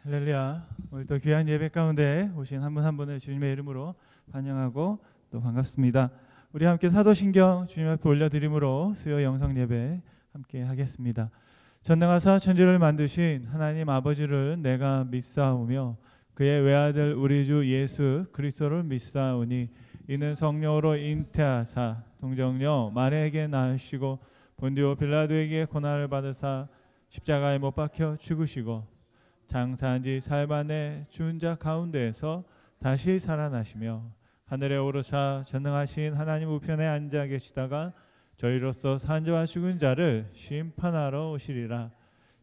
할렐루야. 오늘 또 귀한 예배 가운데 오신 한 분 한 분을 주님의 이름으로 환영하고 또 반갑습니다. 우리 함께 사도신경 주님 앞에 올려드림으로 수요 영성 예배 함께 하겠습니다. 전능하사 천지를 만드신 하나님 아버지를 내가 믿사오며 그의 외아들 우리 주 예수 그리스도를 믿사오니 이는 성령으로 잉태하사 동정녀 마리아에게 낳으시고 본디오 빌라도에게 고난을 받으사 십자가에 못 박혀 죽으시고 장사한 지 사흘 만에 죽은 자 가운데에서 다시 살아나시며 하늘에 오르사 전능하신 하나님 우편에 앉아 계시다가 저희로서 산 자와 죽은 자를 심판하러 오시리라.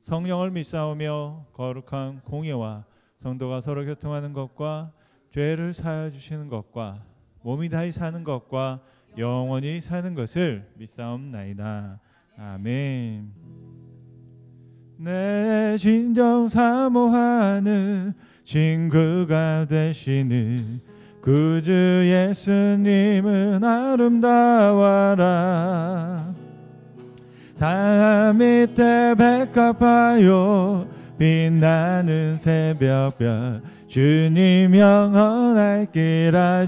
성령을 믿사오며 거룩한 공예와 성도가 서로 교통하는 것과 죄를 사하여 주시는 것과 몸이 다시 사는 것과 영원히 사는 것을 믿사옵나이다. 아멘. 내 진정 사모하는 친구가 되시는 구주 예수님은 아름다워라. 산 밑에 백합하여 빛나는 새벽별 주님 영원할 길아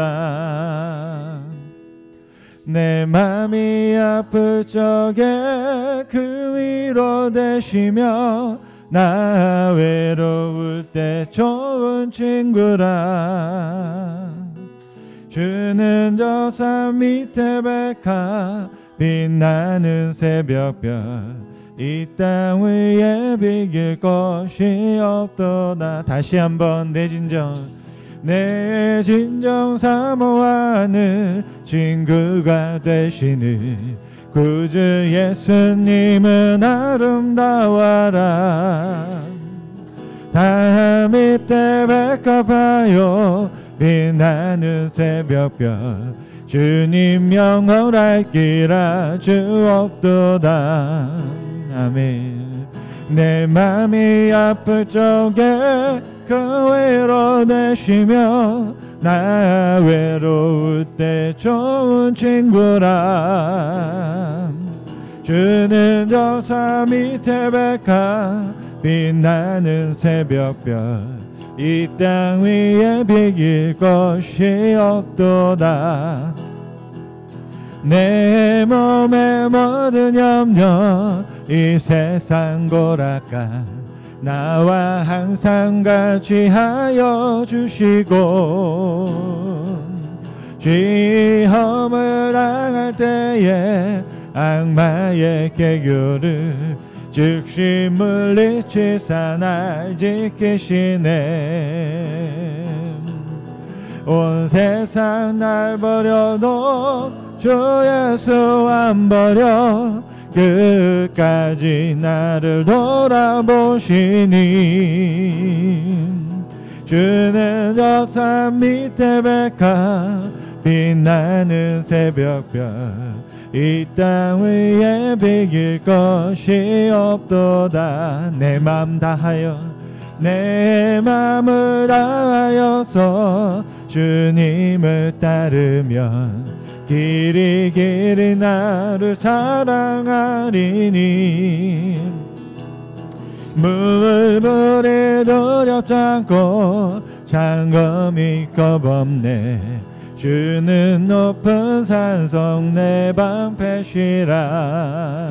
주옵도다. 내 맘이 아플 적에 그 위로 되시며 나 외로울 때 좋은 친구라. 주는 저 산 밑에 백합 빛나는 새벽별 이 땅 위에 비길 것이 없도다. 다시 한번 내 진정 사모하는 친구가 되시는 구주 예수님은 아름다워라. 산 밑에 백합하여 빛나는 새벽별 주님 영원할 길아 주옵도다. 아멘. 내 맘이 아플 적에 그 위로 되시며 나 외로울 때 좋은 친구라. 주는 저 산 밑에 백합 빛나는 새벽별 이 땅 위에 비길 것이 없도다. 내 몸의 모든 염려 이 세상 고락가 나와 항상 같이 하여 주시고 시험을 당할 때에 악마의 개교를 즉시 물리치사 날 지키시네. 온 세상 날 버려도 주 예수 안 버려 끝까지 나를 돌아보시니. 주는 저 산 밑에 백합 빛나는 새벽별 이 땅 위에 비길 것이 없도다. 내 맘을 다하여서 주님을 따르면 길이 나를 사랑하리니. 물불이 두렵지 않고 장검이 겁없네. 주는 높은 산성 내 방패시라.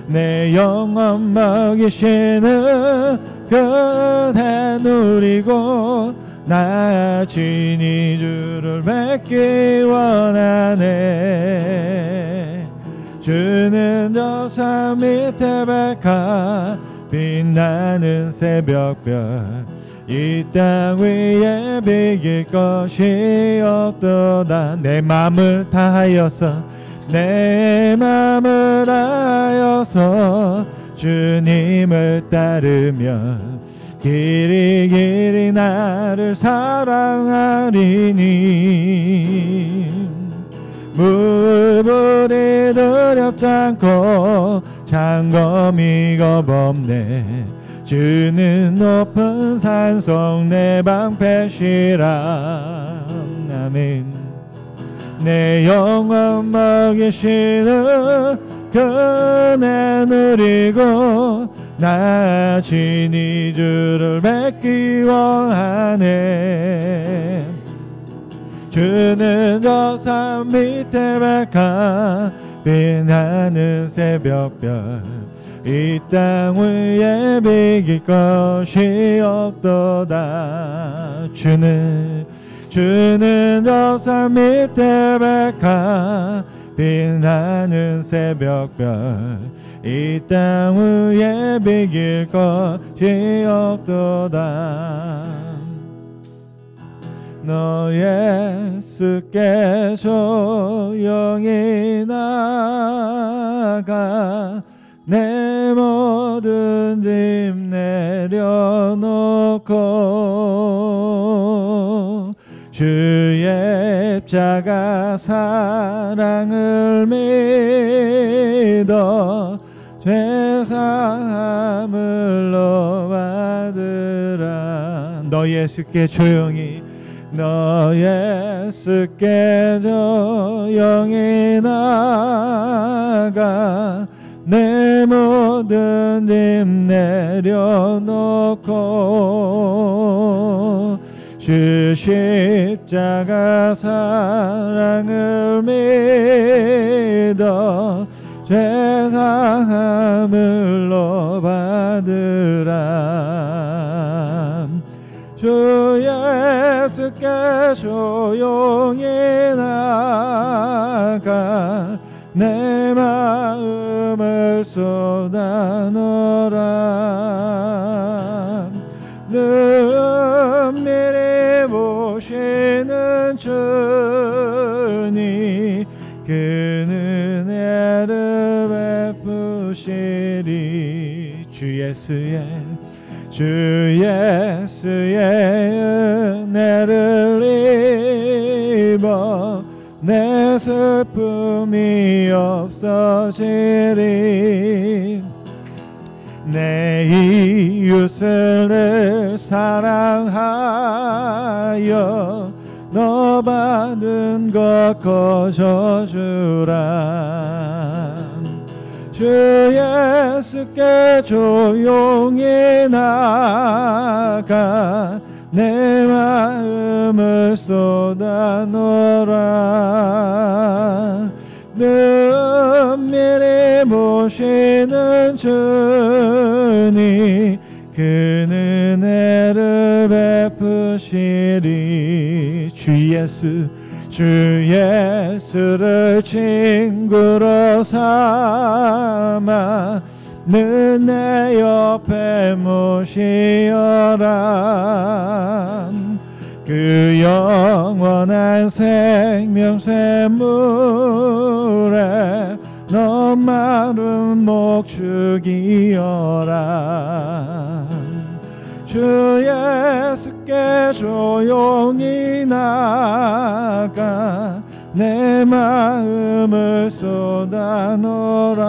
내 영혼 먹이시는 그대 누리고 나 친히 주를 뵙기 원하네. 주는 저 산 밑에 백합 빛나는 새벽별 이 땅 위에 비길 것이 없도다. 내 맘을 다하여서 주님을 따르면 길이 나를 사랑하리니. 물불이 두렵지 않고 장검이 겁없네. 주는 높은 산성 내 방패시라. 아멘. 내 영혼 먹이시는 그네 누리고 나 친히 주를 뵙기 원하네. 주는 저 산 밑에 밝아 빛나는 새벽별, 이 땅 위에 비길 것이 없도다. 주는 저 산 밑에 밝아 빛나는 새벽별, 이 땅 위에 비길 것이 없도다. 너 예수께 조용히 나가 내 모든 짐 내려놓고 주의 십자가 사랑을 믿어 죄사함을로 받으라. 너 예수께 조용히 조용히 나가 내 모든 짐 내려놓고 주 십자가 사랑을 믿어 죄사함을로 받으라. 주 예수께 조용히 나가 내 마음을 쏟아놓으라. 늘 은밀히 보시는 주님, 그 은혜를 베푸시리. 주 예수의 은혜를 입어 내 슬픔이 없어지리. 내 이웃을 늘 사랑하여 너 받은 것 거저주라. 주 예수께 조용히 나가 내 마음을 쏟아놓으라. 늘 은밀히 보시는 주님, 그 은혜를 베푸시리. 주 예수를 친구로 삼아 늘 내 옆에 모시어라. 그 영원한 생명샘물에 너 마른 목 죽이어라. 주 예수께 조용히 나가 내 마음을 쏟아놓으라.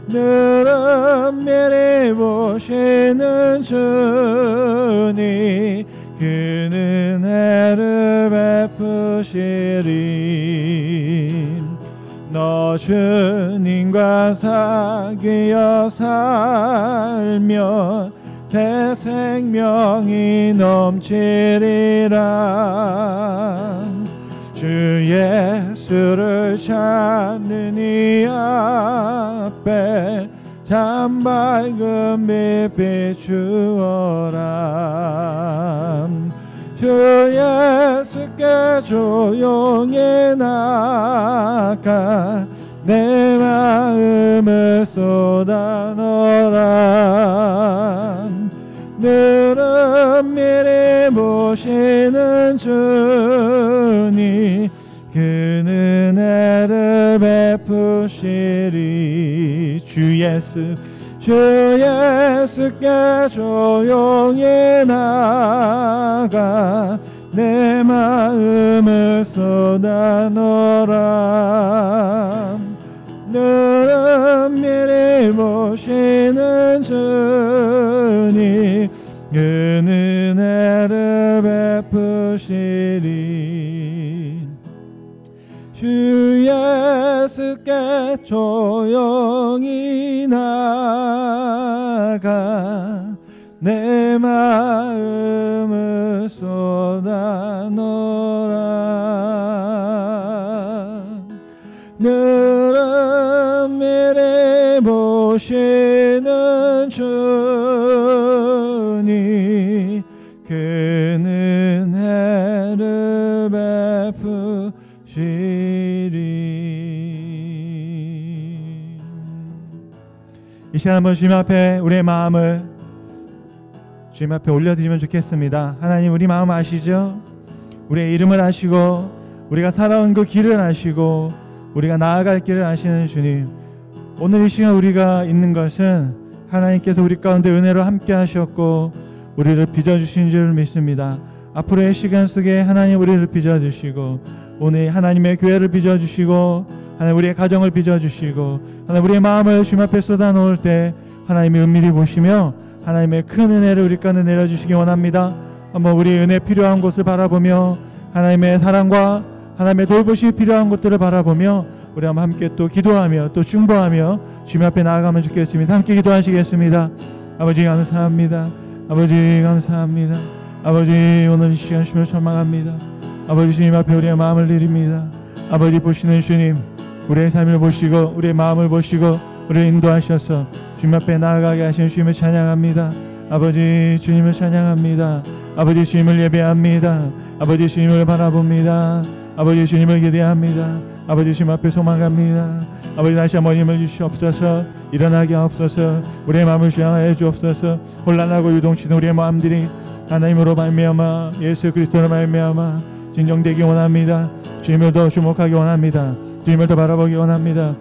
늘 은밀히 보시는 주님, 그 은혜를 베푸시리. 너 주님과 사귀어 살며 새 생명이 넘치리라. 주 예수를 찾는 이 앞에 참 밝은 빛 비추어라. 주 예수께 조용히 나가 내 마음을 쏟아놓으라. 늘 은밀히 보시는 주님, 그 은혜를 베푸시리. 주 예수께 조용히 나가 내 마음을 쏟아놓으라. 늘 은밀히 보시는 주님, 그 은혜를 베푸시리. 주 예수 주께 조용히 나가 내 마음을 쏟아놓으라. 너를 미리 보시는 주님 그 은혜를 베푸시리. 이 시간 한번 주님 앞에 우리의 마음을 주님 앞에 올려드리면 좋겠습니다. 하나님, 우리 마음 아시죠? 우리의 이름을 아시고 우리가 살아온 그 길을 아시고 우리가 나아갈 길을 아시는 주님, 오늘 이 시간 우리가 있는 것은 하나님께서 우리 가운데 은혜로 함께 하셨고 우리를 빚어주신 줄 믿습니다. 앞으로의 시간 속에 하나님 우리를 빚어주시고 오늘 하나님의 교회를 빚어주시고 하나님 우리의 가정을 빚어주시고 하나님 우리의 마음을 주님 앞에 쏟아놓을 때 하나님이 은밀히 보시며 하나님의 큰 은혜를 우리 가운데 내려주시기 원합니다. 한번 우리 은혜 필요한 곳을 바라보며 하나님의 사랑과 하나님의 돌보심이 필요한 곳들을 바라보며 우리 한번 함께 또 기도하며 또 중보하며 주님 앞에 나아가면 좋겠습니다. 함께 기도하시겠습니다. 아버지 감사합니다. 아버지 감사합니다. 아버지 오늘 이 시간 주님을 전망합니다. 아버지 주님 앞에 우리의 마음을 드립니다. 아버지 보시는 주님, 우리의 삶을 보시고 우리의 마음을 보시고 우리를 인도하셔서 주님 앞에 나아가게 하시는 주님을 찬양합니다. 아버지 주님을 찬양합니다. 아버지 주님을 예배합니다. 아버지 주님을 바라봅니다. 아버지 주님을 기대합니다. 아버지 주님 앞에 소망합니다. 아버지 다시 한번 힘을 주시옵소서. 일어나게 하옵소서. 우리의 마음을 주양하여 주옵소서. 혼란하고 유동치는 우리의 마음들이 하나님으로 말미암아 예수 그리스도로 말미암아 진정되기 원합니다. 주님을 더 주목하기 원합니다. 주님을 더 바라보기 원합니다.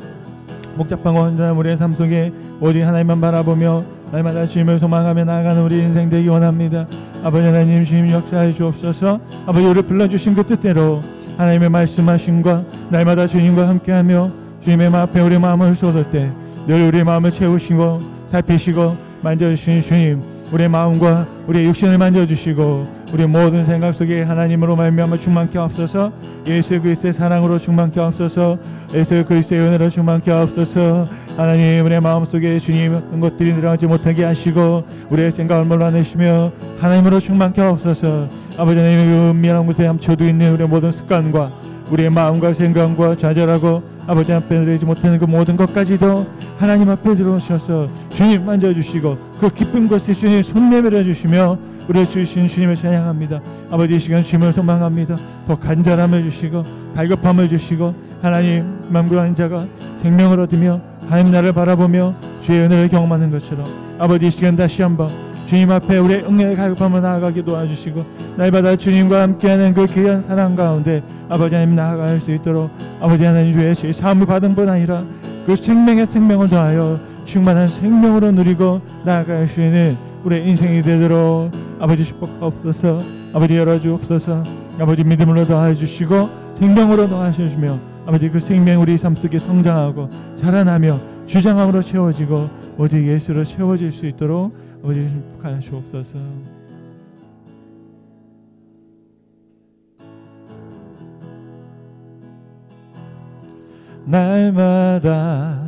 복잡하고 혼자한 우리의 삶 속에 오직 하나님만 바라보며 날마다 주님을 소망하며 나아가는 우리 인생 되기 원합니다. 아버지 하나님, 주님 역사해 주옵소서. 아버지 우리를 불러주신 그 뜻대로 하나님의 말씀하심과 날마다 주님과 함께하며 주님의 앞에 우리 마음을 쏟을 때 늘 우리의 마음을 채우시고 살피시고 만져주시는 주님, 우리의 마음과 우리의 육신을 만져주시고 우리 모든 생각 속에 하나님으로 말미암아 충만케 하옵소서. 예수 그리스도의 사랑으로 충만케 하옵소서. 예수 그리스도의 은혜로 충만케 하옵소서. 하나님, 우리의 마음속에 주님 어떤 것들이 들어가지 못하게 하시고 우리의 생각을 몰라내시며 하나님으로 충만케 하옵소서. 아버지 하나님, 그 은밀한 곳에 감춰두고 있는 우리의 모든 습관과 우리의 마음과 생각과 좌절하고 아버지 앞에 드리지 못하는 그 모든 것까지도 하나님 앞에 들어오셔서 주님 만져주시고 그 기쁜 것에 주님 손 내밀어 주시며 우리를 주신 주님을 찬양합니다. 아버지 이 시간 주님을 소망합니다. 더 간절함을 주시고 갈급함을 주시고 하나님 맘구한 자가 생명을 얻으며 하나님 나를 바라보며 주의 은혜를 경험하는 것처럼 아버지 이 시간 다시 한번 주님 앞에 우리의 응애의 갈급함을 나아가게 도와주시고 날마다 주님과 함께하는 그 귀한 사랑 가운데 아버지 하나님 나아갈 수 있도록 아버지 하나님 주의 사함을 받은 분 아니라 그 생명의 생명을 더하여 충만한 생명으로 누리고 나아갈 수 있는 우리의 인생이 되도록 아버지 축복하옵소서. 아버지 열어주옵소서. 아버지 믿음으로 더해주시고 생명으로 더하셔주며 아버지 그 생명 우리 삶 속에 성장하고 자라나며 주장함으로 채워지고 오직 예수로 채워질 수 있도록 아버지 축복하여 주옵소서. 날마다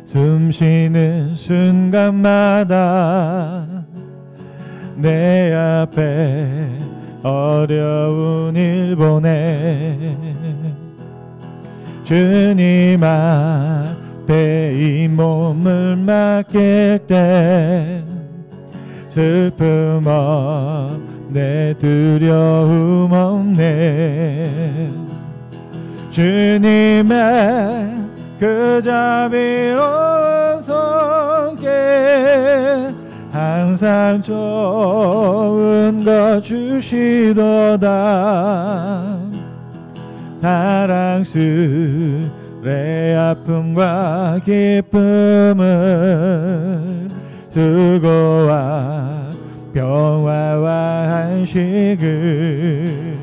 숨쉬는 순간마다 내 앞에 어려운 일 보내 주님 앞에 이 몸을 맡길 때 슬픔 없네 두려움 없네 주님의 그 자비로운 손길 항상 좋은 것 주시도다 사랑스레 아픔과 기쁨을 수고와 평화와 안식을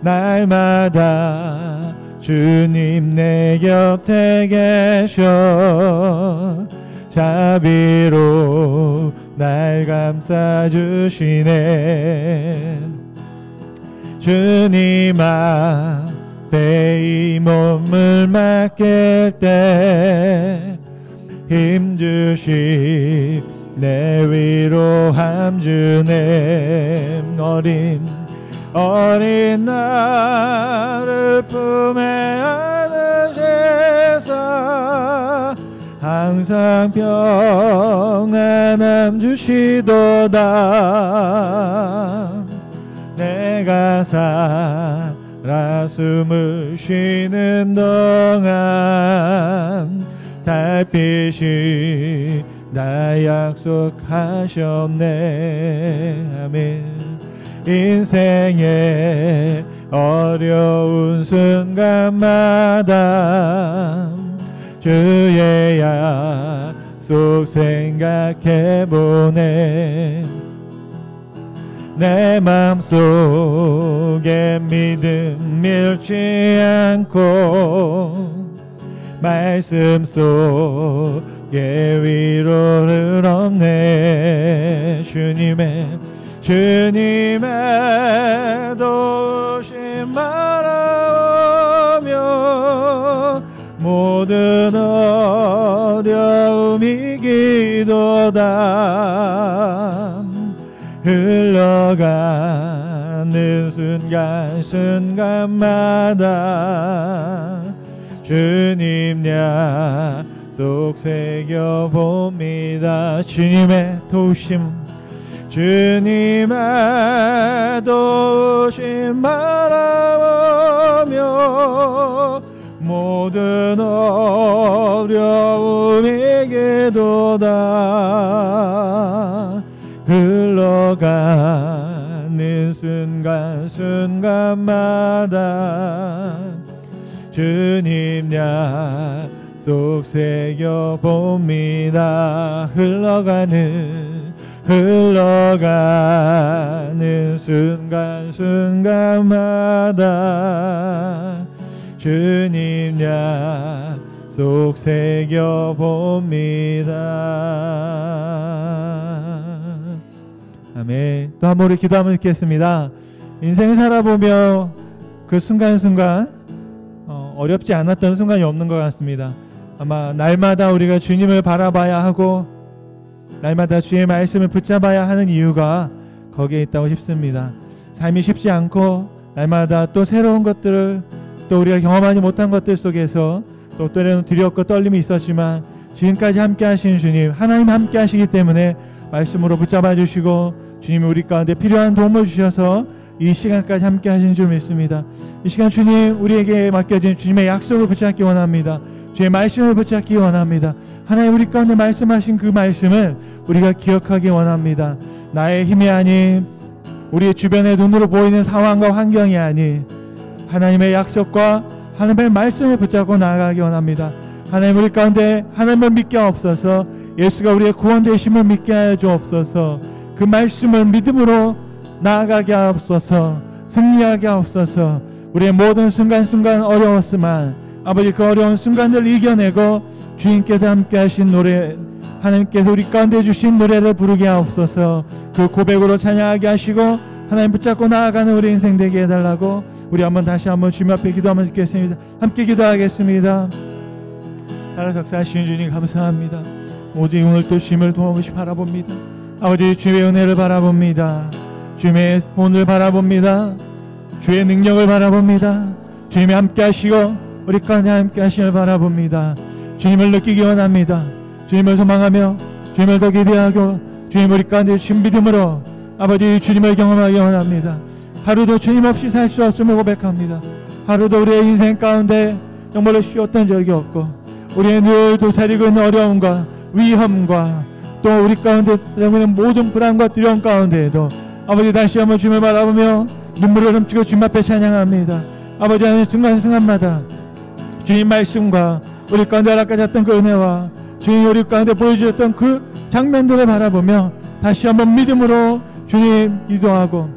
날마다 주님 내 곁에 계셔 자비로 날 감싸주시네 주님 내 이 몸을 맡길 때 힘주시 내 위로함 주님 어린 나를 품에 안으셔서 항상 평안함 주시도다. 내가 살아 숨을 쉬는 동안 달빛이 나 약속하셨네. 아멘. 인생의 어려운 순간마다 주의 약속 생각해보네. 내 맘속에 믿음 잃지 않고 말씀 속에 위로를 얻네. 주님의 도우심 바라오며 모든 어려움 이기도다. 흘러가는 순간순간마다 주님 약속 새겨봅니다. 주님의 도우심 바라보며 모든 어려움 이기도다. 흘러가는 순간순간마다 주님 약속 새겨봅니다. 흘러가는 순간순간마다 주님 약속 새겨봅니다. 아멘. 또 한 번 우리 기도 한번 읽겠습니다. 인생을 살아보며 그 순간순간 어렵지 않았던 순간이 없는 것 같습니다. 아마 날마다 우리가 주님을 바라봐야 하고 날마다 주의 말씀을 붙잡아야 하는 이유가 거기에 있다고 싶습니다. 삶이 쉽지 않고 날마다 또 새로운 것들을 또 우리가 경험하지 못한 것들 속에서 또 때로는 두렵고 떨림이 있었지만 지금까지 함께 하시는 주님, 하나님 함께 하시기 때문에 말씀으로 붙잡아 주시고 주님이 우리 가운데 필요한 도움을 주셔서 이 시간까지 함께 하신 줄 믿습니다. 이 시간 주님, 우리에게 맡겨진 주님의 약속을 붙잡기 원합니다. 주의 말씀을 붙잡기 원합니다. 하나님 우리 가운데 말씀하신 그 말씀을 우리가 기억하기 원합니다. 나의 힘이 아닌 우리 주변의 눈으로 보이는 상황과 환경이 아닌 하나님의 약속과 하나님의 말씀을 붙잡고 나아가기 원합니다. 하나님 우리 가운데 하나님을 믿게 하옵소서. 예수가 우리의 구원 되심을 믿게 하여 주옵소서. 그 말씀을 믿음으로 나아가게 하옵소서. 승리하게 하옵소서. 우리의 모든 순간순간 어려웠지만 아버지 그 어려운 순간들을 이겨내고 주님께서 함께 하신 노래, 하나님께서 우리 가운데 주신 노래를 부르게 하옵소서. 그 고백으로 찬양하게 하시고 하나님 붙잡고 나아가는 우리 인생 되게 해달라고 우리 다시 한번 주님 앞에 기도 한번 드리겠습니다. 함께 기도하겠습니다. 나를 역사하시는 주님 감사합니다. 오직 오늘 또 주님을 도와보시 바라봅니다. 아버지 주의 은혜를 바라봅니다. 주님의 본을 바라봅니다. 주의 능력을 바라봅니다. 주님이 함께 하시고 우리 가운데 함께 하시길 바라봅니다. 주님을 느끼기 원합니다. 주님을 소망하며 주님을 더 기대하고 주님 우리 가운데 주신 믿음으로 아버지 주님을 경험하기 원합니다. 하루도 주님 없이 살 수 없음을 고백합니다. 하루도 우리의 인생 가운데 정말로 쉬었던 적이 없고 우리의 늘 도사리고 있는 어려움과 위험과 또 우리 가운데 있는 모든 불안과 두려움 가운데에도 아버지 다시 한번 주님을 바라보며 눈물을 훔치고 주님 앞에 찬양합니다. 아버지 하나님 순간순간마다 주님 말씀과 우리 가운데 허락하셨던 그 은혜와 주님 우리 가운데 보여주셨던 그 장면들을 바라보며 다시 한번 믿음으로 주님 기도하고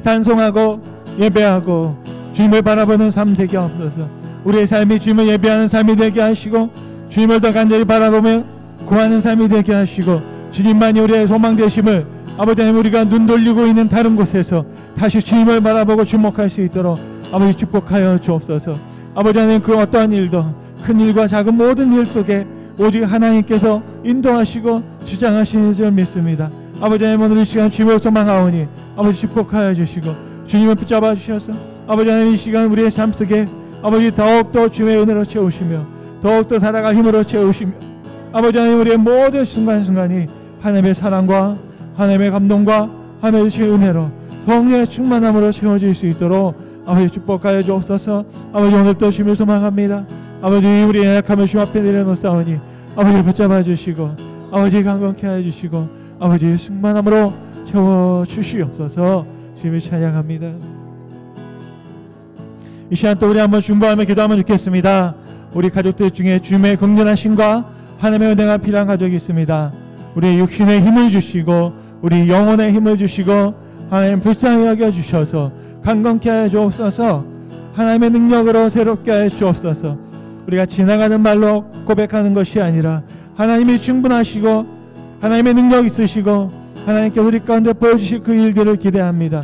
찬송하고 예배하고 주님을 바라보는 삶 되게 하옵소서. 우리의 삶이 주님을 예배하는 삶이 되게 하시고 주님을 더 간절히 바라보며 구하는 삶이 되게 하시고 주님만이 우리의 소망 되심을 아버지 하나님 우리가 눈 돌리고 있는 다른 곳에서 다시 주님을 바라보고 주목할 수 있도록 아버지 축복하여 주옵소서. 아버지 하나님 그 어떠한 일도 큰 일과 작은 모든 일 속에 오직 하나님께서 인도하시고 주장하시는 줄 믿습니다. 아버지 하나님 오늘 이 시간 주님을 소망하오니 아버지 축복하여 주시고 주님을 붙잡아 주셔서 아버지 하나님 이 시간 우리의 삶 속에 아버지 더욱더 주님의 은혜로 채우시며 더욱더 살아갈 힘으로 채우시며 아버지 하나님 우리의 모든 순간순간이 하나님의 사랑과 하나님의 감동과 하나님의 주신 은혜로 성령의 충만함으로 채워질 수 있도록 아버지 축복하여 주옵소서. 아버지 오늘도 주님을 소망합니다. 아버지 우리의 약함을 주님 앞에 내려놓사오니 아버지 붙잡아 주시고 아버지 강건케 하여 주시고 아버지 충만함으로 채워주시옵소서. 주님을 찬양합니다. 이 시간 또 우리 한번 중보하며 기도하면 좋겠습니다. 우리 가족들 중에 주님의 긍휼하심과 하나님의 은혜가 필요한 가족이 있습니다. 우리 육신의 힘을 주시고 우리 영혼의 힘을 주시고 하나님 불쌍히 여겨주셔서 강건케 하여 주옵소서. 하나님의 능력으로 새롭게 하여 주옵소서. 우리가 지나가는 말로 고백하는 것이 아니라 하나님이 충분하시고 하나님의 능력 있으시고 하나님께서 우리 가운데 보여주실 그 일들을 기대합니다.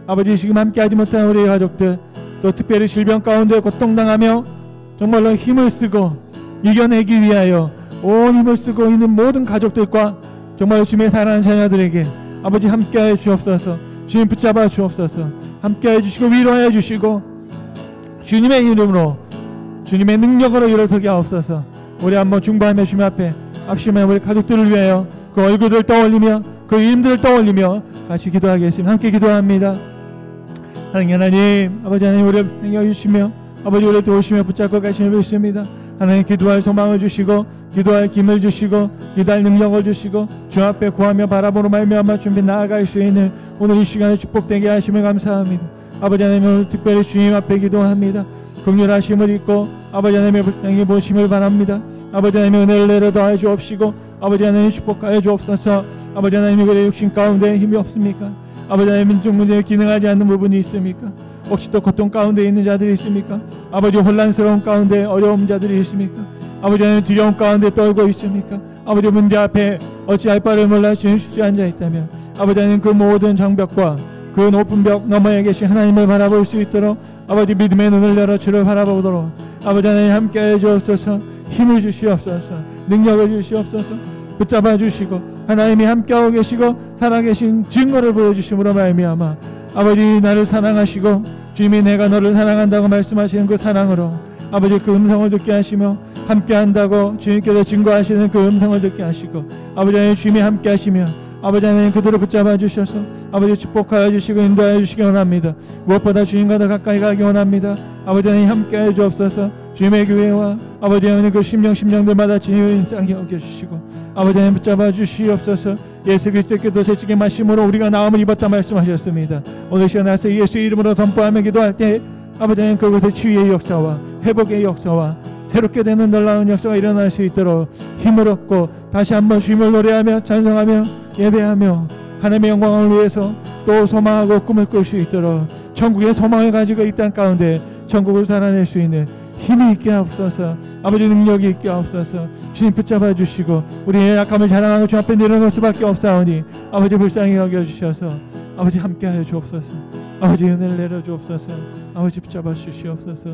아버지 지금 함께하지 못한 우리 가족들 또 특별히 질병 가운데 고통당하며 정말로 힘을 쓰고 이겨내기 위하여 온 힘을 쓰고 있는 모든 가족들과 정말 주님의 사랑하는 자녀들에게 아버지 함께하여 주옵소서. 주님 붙잡아 주옵소서. 함께하여 주시고 위로하여 주시고 주님의 이름으로 주님의 능력으로 일어서게 하옵소서. 우리 한번 중보하며 주님 앞에 합심해 우리 가족들을 위하여 그 얼굴을 떠올리며 그 이름들을 떠올리며 같이 기도하겠습니다. 함께 기도합니다. 하나님 아버지 하나님 우리를 행해 주시며 아버지 우리를 도우시며 붙잡고 가시며 믿습니다. 하나님 기도할 소망을 주시고 기도할 힘을 주시고 기도할 능력을 주시고 주 앞에 구하며 바라보는 말미암아 준비 나아갈 수 있는 오늘 이 시간에 축복되게 하시며 감사합니다. 아버지 하나님 오늘 특별히 주님 앞에 기도합니다. 긍휼하심을 입고 아버지 하나님의 불쌍히 보심을 바랍니다. 아버지 하나님의 은혜를 내려 더하여 주옵시고 아버지 하나님 축복하여 주옵소서. 아버지 하나님 우리의 육신 가운데 힘이 없습니까? 아버지 하나님 문제에 기능하지 않는 부분이 있습니까? 혹시 또 고통 가운데 있는 자들이 있습니까? 아버지 혼란스러운 가운데 어려운 자들이 있습니까? 아버지 하나님 두려움 가운데 떨고 있습니까? 아버지 문제 앞에 어찌할 바를 몰라 주저앉아 있다면 아버지 하나님 그 모든 장벽과 그 높은 벽 너머에 계신 하나님을 바라볼 수 있도록 아버지 믿음의 눈을 열어 주를 바라보도록 아버지 하나님 함께해 주옵소서. 힘을 주시옵소서. 능력을 주시옵소서. 붙잡아 주시고 하나님이 함께하고 계시고 살아계신 증거를 보여주심으로 말미암아 아버지 나를 사랑하시고 주님이 내가 너를 사랑한다고 말씀하시는 그 사랑으로 아버지 그 음성을 듣게 하시며 함께한다고 주님께서 증거하시는 그 음성을 듣게 하시고 아버지 하나님 주님이 함께하시며 아버지 하나님 그들을 붙잡아 주셔서 아버지 축복하여 주시고 인도하여 주시기 원합니다. 무엇보다 주님과 더 가까이 가기 원합니다. 아버지 하나님 함께하여 주옵소서. 주님의 교회와 아버지 하나님 그 심령들마다 주님을 인장히 여겨주시고 아버지 하나님 붙잡아 주시옵소서. 예수 그리스도께서 재직의 마심으로 우리가 나음을 입었다 말씀하셨습니다. 오늘 시간 나서 예수의 이름으로 선포하며 기도할 때 아버지 하나님 그곳에 치유의 역사와 회복의 역사와 새롭게 되는 놀라운 역사가 일어날 수 있도록 힘을 얻고 다시 한번 주님을 노래하며 찬송하며 예배하며 하나님의 영광을 위해서 또 소망하고 꿈을 꿀 수 있도록 천국의 소망을 가지고 이 땅 가운데 천국을 살아낼 수 있는 힘이 있게 하옵소서. 아버지 능력이 있게 하옵소서. 주님 붙잡아 주시고 우리의 약함을 자랑하고 주 앞에 내려놓을 수밖에 없사오니 아버지 불쌍히 여겨주셔서 아버지 함께하여 주옵소서. 아버지 은혜를 내려 주옵소서. 아버지 붙잡아 주시옵소서.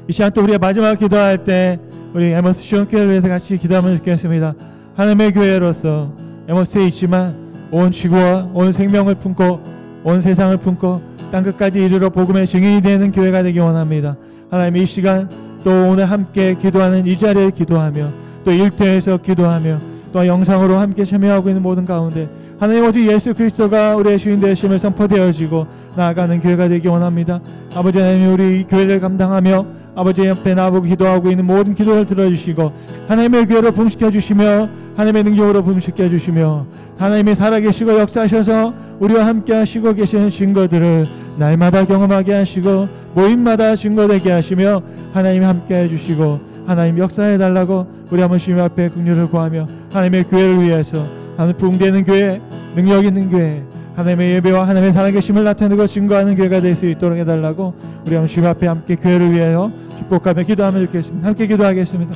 이 시간 또 우리가 마지막 기도할 때 우리 에머스 시온교회를 위해서 같이 기도하면 좋겠습니다. 하나님의 교회로서 에머스에 있지만 온 지구와 온 생명을 품고 온 세상을 품고 땅끝까지 이르러 복음의 증인이 되는 교회가 되기 원합니다. 하나님 이 시간 또 오늘 함께 기도하는 이 자리에 기도하며 또 일터에서 기도하며 또 영상으로 함께 참여하고 있는 모든 가운데 하나님 오직 예수 그리스도가 우리의 주인 되심을 선포되어지고 나아가는 교회가 되기 원합니다. 아버지 하나님 우리 이 교회를 감당하며 아버지 옆에 나보고 기도하고 있는 모든 기도를 들어주시고 하나님의 교회로 부흥시켜 주시며 하나님의 능력으로 부흥시켜 주시며 하나님이 살아계시고 역사하셔서 우리와 함께 하시고 계시는 증거들을 날마다 경험하게 하시고 모임마다 증거되게 하시며 하나님이 함께 해주시고 하나님 역사해 달라고 우리 한번 주님 앞에 긍휼을 구하며 하나님의 교회를 위해서 하나님 부흥되는 교회, 능력 있는 교회, 하나님의 예배와 하나님의 살아계심을 나타내고 증거하는 교회가 될 수 있도록 해달라고 우리 한번 주님 앞에 함께 교회를 위하여 축복하며 기도하며 좋겠습니다. 함께 기도하겠습니다.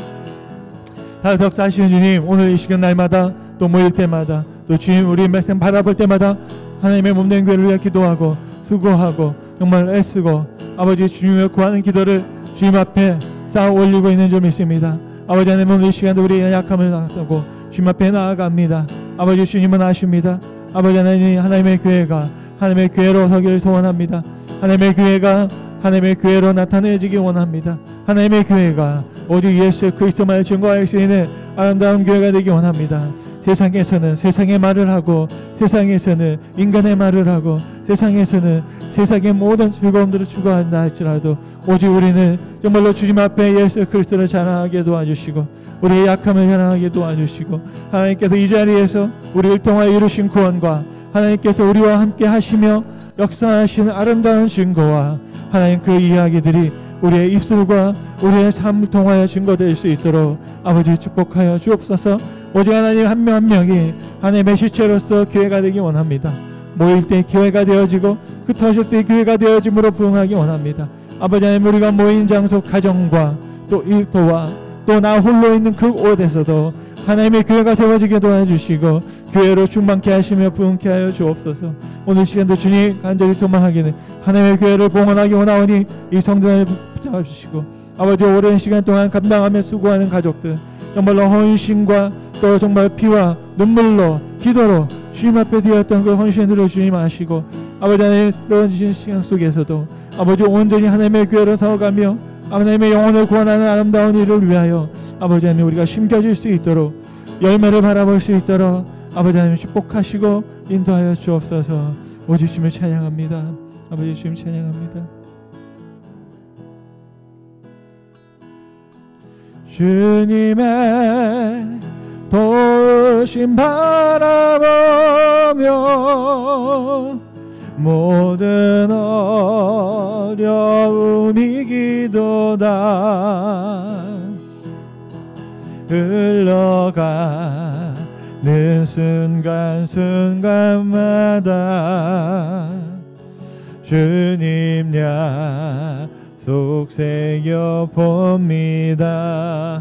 다시 역사하시는 주님 오늘 이 시간 날마다 또 모일 때마다 또 주님 우리 말씀 바라볼 때마다 하나님의 몸된 교회를 위해 기도하고 수고하고 정말 애쓰고 아버지 주님을 구하는 기도를 주님 앞에 쌓아 올리고 있는 줄 믿습니다. 아버지 하나님 이 시간도 우리의 약함을 나타고 주님 앞에 나아갑니다. 아버지 주님은 아십니다. 아버지 하나님 하나님의 교회가 하나님의 교회로 서기를 소원합니다. 하나님의 교회가 하나님의 교회로 나타내지기 원합니다. 하나님의 교회가 오직 예수 그리스도만을 증거할 수 있는 아름다운 교회가 되기 원합니다. 세상에서는 세상의 말을 하고 세상에서는 인간의 말을 하고 세상에서는 세상의 모든 즐거움들을 추구한다 할지라도 오직 우리는 정말로 주님 앞에 예수 그리스도를 자랑하게 도와주시고 우리의 약함을 자랑하게 도와주시고 하나님께서 이 자리에서 우리를 통하여 이루신 구원과 하나님께서 우리와 함께 하시며 역사하시는 아름다운 증거와 하나님 그 이야기들이 우리의 입술과 우리의 삶을 통하여 증거될 수 있도록 아버지 축복하여 주옵소서. 오직 하나님 한 명 한 명이 하나님의 실체로서 교회가 되기 원합니다. 모일 때 교회가 되어지고 흩어질 때 교회가 되어짐으로 부응하기 원합니다. 아버지 하나님 우리가 모인 장소 가정과 또 일터와 또 나 홀로 있는 그 곳에서도 하나님의 교회가 세워지게 도와주시고 교회로 충만케 하시며 부흥케 하여 주옵소서. 오늘 시간도 주님 간절히 소망하기는 하나님의 교회를 봉헌하기 원하오니 이 성전을 붙잡아 주시고 아버지 오랜 시간 동안 감당하며 수고하는 가족들 정말로 헌신과 또 정말 피와 눈물로 기도로 주님 앞에 드렸던 그 헌신들을 주님 아시고 아버지 하나님 주신 시간 속에서도 아버지 온전히 하나님의 교회로 서가며 하나님의 영혼을 구원하는 아름다운 일을 위하여 아버지 하나님 우리가 심겨질 수 있도록 열매를 바라볼 수 있도록 아버지 하나님 축복하시고 인도하여 주옵소서. 오직 주님을 찬양합니다. 아버지 주님 찬양합니다. 주님의 도우심 바라보며 모든 어려움이 기도다 흘러가는 순간순간마다 주님 약속 새겨봅니다.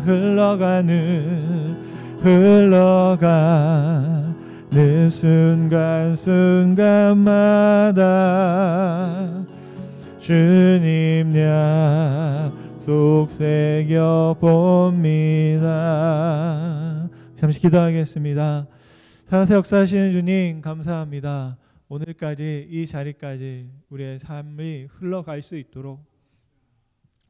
흘러가는 순간순간마다 주님 약속 새겨봅니다. 잠시 기도하겠습니다. 살아서 역사하시는 주님 감사합니다. 오늘까지 이 자리까지 우리의 삶이 흘러갈 수 있도록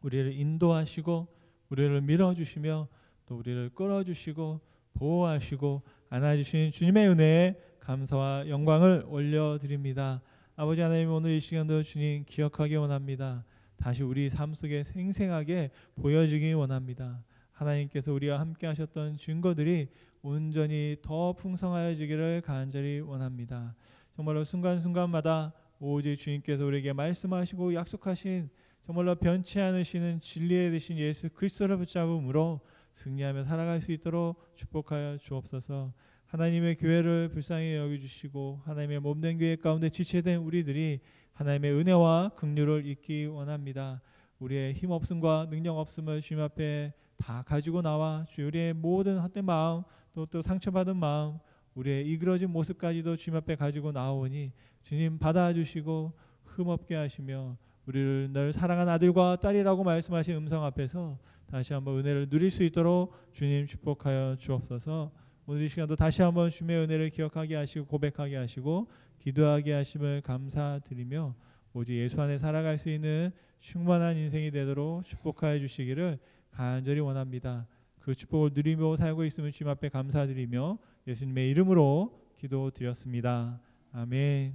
우리를 인도하시고 우리를 밀어주시며 또 우리를 끌어주시고 보호하시고 안아주신 주님의 은혜에 감사와 영광을 올려드립니다. 아버지 하나님 오늘 이 시간도 주님 기억하기 원합니다. 다시 우리 삶 속에 생생하게 보여지기 원합니다. 하나님께서 우리와 함께 하셨던 증거들이 온전히 더 풍성하여지기를 간절히 원합니다. 정말로 순간순간마다 오직 주님께서 우리에게 말씀하시고 약속하신 정말로 변치 않으시는 진리에 드신 예수 그리스도를 붙잡음으로 승리하며 살아갈 수 있도록 축복하여 주옵소서. 하나님의 교회를 불쌍히 여겨주시고 하나님의 몸된 교회 가운데 지체된 우리들이 하나님의 은혜와 긍휼을 잊기 원합니다. 우리의 힘없음과 능력 없음을 주님 앞에 다 가지고 나와 우리의 모든 헛된 마음 또 상처받은 마음 우리의 이그러진 모습까지도 주님 앞에 가지고 나오니 주님 받아주시고 흠없게 하시며 우리를 늘 사랑하는 아들과 딸이라고 말씀하신 음성 앞에서 다시 한번 은혜를 누릴 수 있도록 주님 축복하여 주옵소서. 오늘 이 시간도 다시 한번 주님의 은혜를 기억하게 하시고 고백하게 하시고 기도하게 하심을 감사드리며 오직 예수 안에 살아갈 수 있는 충만한 인생이 되도록 축복하여 주시기를 간절히 원합니다. 그 축복을 누리며 살고 있음을 주님 앞에 감사드리며 예수님의 이름으로 기도드렸습니다. 아멘.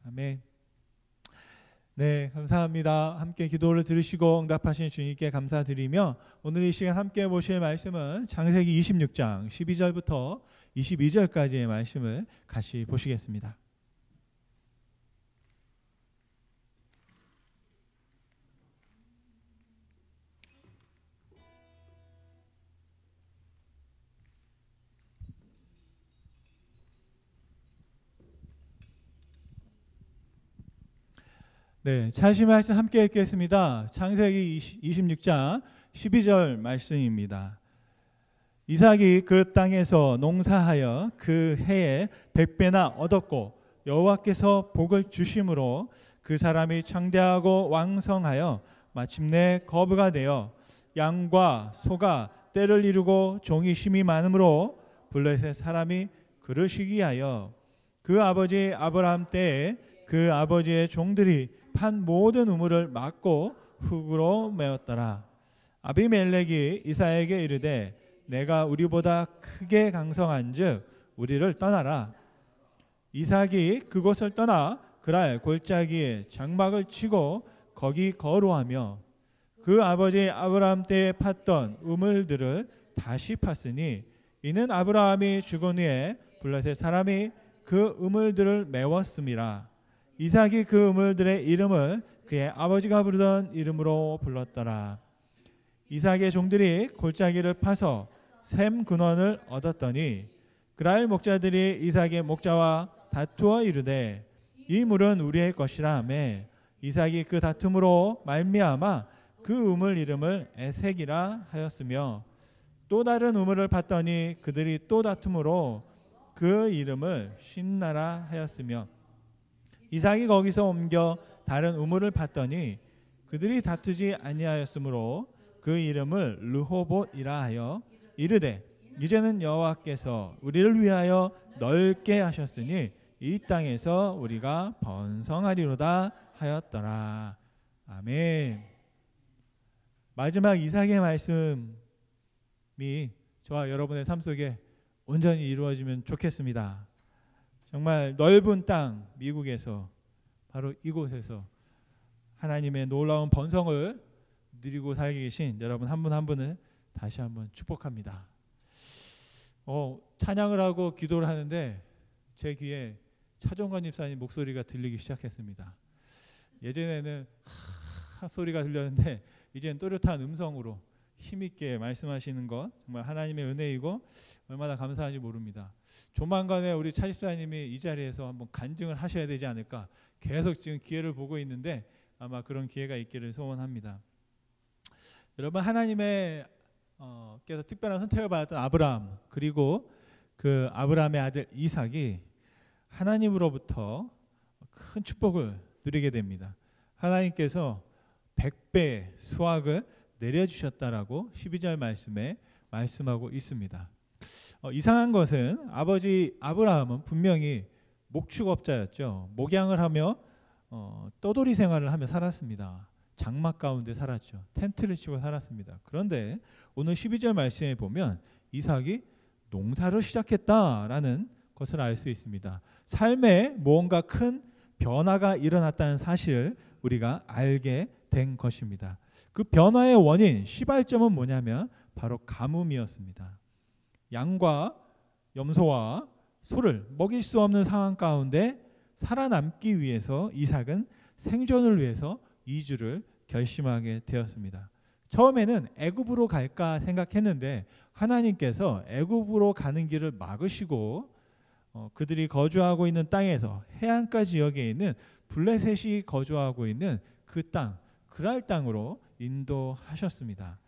아멘. 네, 감사합니다. 함께 기도를 들으시고 응답하신 주님께 감사드리며 오늘 이 시간 함께 보실 말씀은 창세기 26장 12절부터 22절까지의 말씀을 같이 보시겠습니다. 네, 차시 말씀 함께 읽겠습니다. 창세기 26장 12절 말씀입니다. 이삭이 그 땅에서 농사하여 그 해에 100배나 얻었고 여호와께서 복을 주심으로 그 사람이 창대하고 왕성하여 마침내 거부가 되어 양과 소가 때를 이루고 종이 힘이 많으므로 블레셋 사람이 그러시기 하여 그 아버지 아브라함 때에 그 아버지의 종들이 판 모든 우물을 막고 흙으로 메었더라. 아비멜렉이 이삭에게 이르되 내가 우리보다 크게 강성한즉 우리를 떠나라. 이삭이 그곳을 떠나 그랄 골짜기에 장막을 치고 거기 거루하며 그 아버지 아브라함 때에 팠던 우물들을 다시 팠으니 이는 아브라함이 죽은 후에 블레셋 사람이 그 우물들을 메웠음이라. 이삭이 그 우물들의 이름을 그의 아버지가 부르던 이름으로 불렀더라. 이삭의 종들이 골짜기를 파서 샘 근원을 얻었더니 그랄 목자들이 이삭의 목자와 다투어 이르되 이 물은 우리의 것이라 하며 이삭이 그 다툼으로 말미암아 그 우물 이름을 에색이라 하였으며 또 다른 우물을 봤더니 그들이 또 다툼으로 그 이름을 신나라 하였으며 이삭이 거기서 옮겨 다른 우물을 봤더니 그들이 다투지 아니하였으므로 그 이름을 르호봇이라 하여 이르되 이제는 여호와께서 우리를 위하여 넓게 하셨으니 이 땅에서 우리가 번성하리로다 하였더라. 아멘. 마지막 이삭의 말씀이 저와 여러분의 삶 속에 온전히 이루어지면 좋겠습니다. 정말 넓은 땅 미국에서 바로 이곳에서 하나님의 놀라운 번성을 누리고 살고 계신 여러분 한 분 한 분을 다시 한번 축복합니다. 찬양을 하고 기도를 하는데 제 귀에 차종관 집사님 목소리가 들리기 시작했습니다. 예전에는 소리가 들렸는데 이제는 또렷한 음성으로 힘있게 말씀하시는 것 정말 하나님의 은혜이고 얼마나 감사한지 모릅니다. 조만간에 우리 차 집사님이 이 자리에서 한번 간증을 하셔야 되지 않을까 계속 지금 기회를 보고 있는데 아마 그런 기회가 있기를 소원합니다. 여러분 하나님의 께서 특별한 선택을 받았던 아브라함 그리고 그 아브라함의 아들 이삭이 하나님으로부터 큰 축복을 누리게 됩니다. 하나님께서 100배의 수확을 내려주셨다라고 12절 말씀에 말씀하고 있습니다. 이상한 것은 아버지 아브라함은 분명히 목축업자였죠. 목양을 하며 떠돌이 생활을 하며 살았습니다. 장막 가운데 살았죠. 텐트를 치고 살았습니다. 그런데 오늘 12절 말씀에 보면 이삭이 농사를 시작했다라는 것을 알 수 있습니다. 삶에 무언가 큰 변화가 일어났다는 사실을 우리가 알게 된 것입니다. 그 변화의 원인, 시발점은 뭐냐면 바로 가뭄이었습니다. 양과 염소와 소를 먹일 수 없는 상황 가운데 살아남기 위해서 이삭은 생존을 위해서 이주를 결심하게 되었습니다. 처음에는 애굽으로 갈까 생각했는데 하나님께서 애굽으로 가는 길을 막으시고 그들이 거주하고 있는 땅에서 해안가 지역에 있는 블레셋이 거주하고 있는 그 땅, 그랄 땅으로 인도하셨습니다.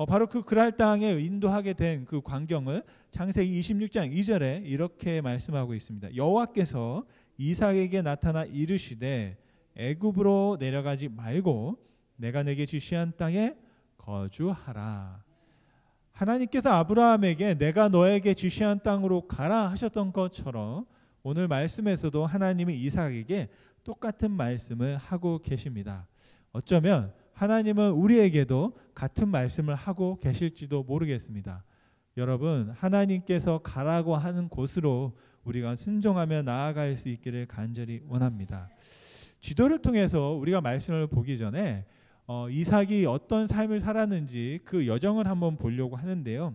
바로 그 그랄 땅에 인도하게 된 그 광경을 창세기 26장 2절에 이렇게 말씀하고 있습니다. 여호와께서 이삭에게 나타나 이르시되 애굽으로 내려가지 말고 내가 내게 지시한 땅에 거주하라. 하나님께서 아브라함에게 내가 너에게 지시한 땅으로 가라 하셨던 것처럼 오늘 말씀에서도 하나님이 이삭에게 똑같은 말씀을 하고 계십니다. 어쩌면 하나님은 우리에게도 같은 말씀을 하고 계실지도 모르겠습니다. 여러분, 하나님께서 가라고 하는 곳으로 우리가 순종하며 나아갈 수 있기를 간절히 원합니다. 지도를 통해서 우리가 말씀을 보기 전에 이삭이 어떤 삶을 살았는지 그 여정을 한번 보려고 하는데요.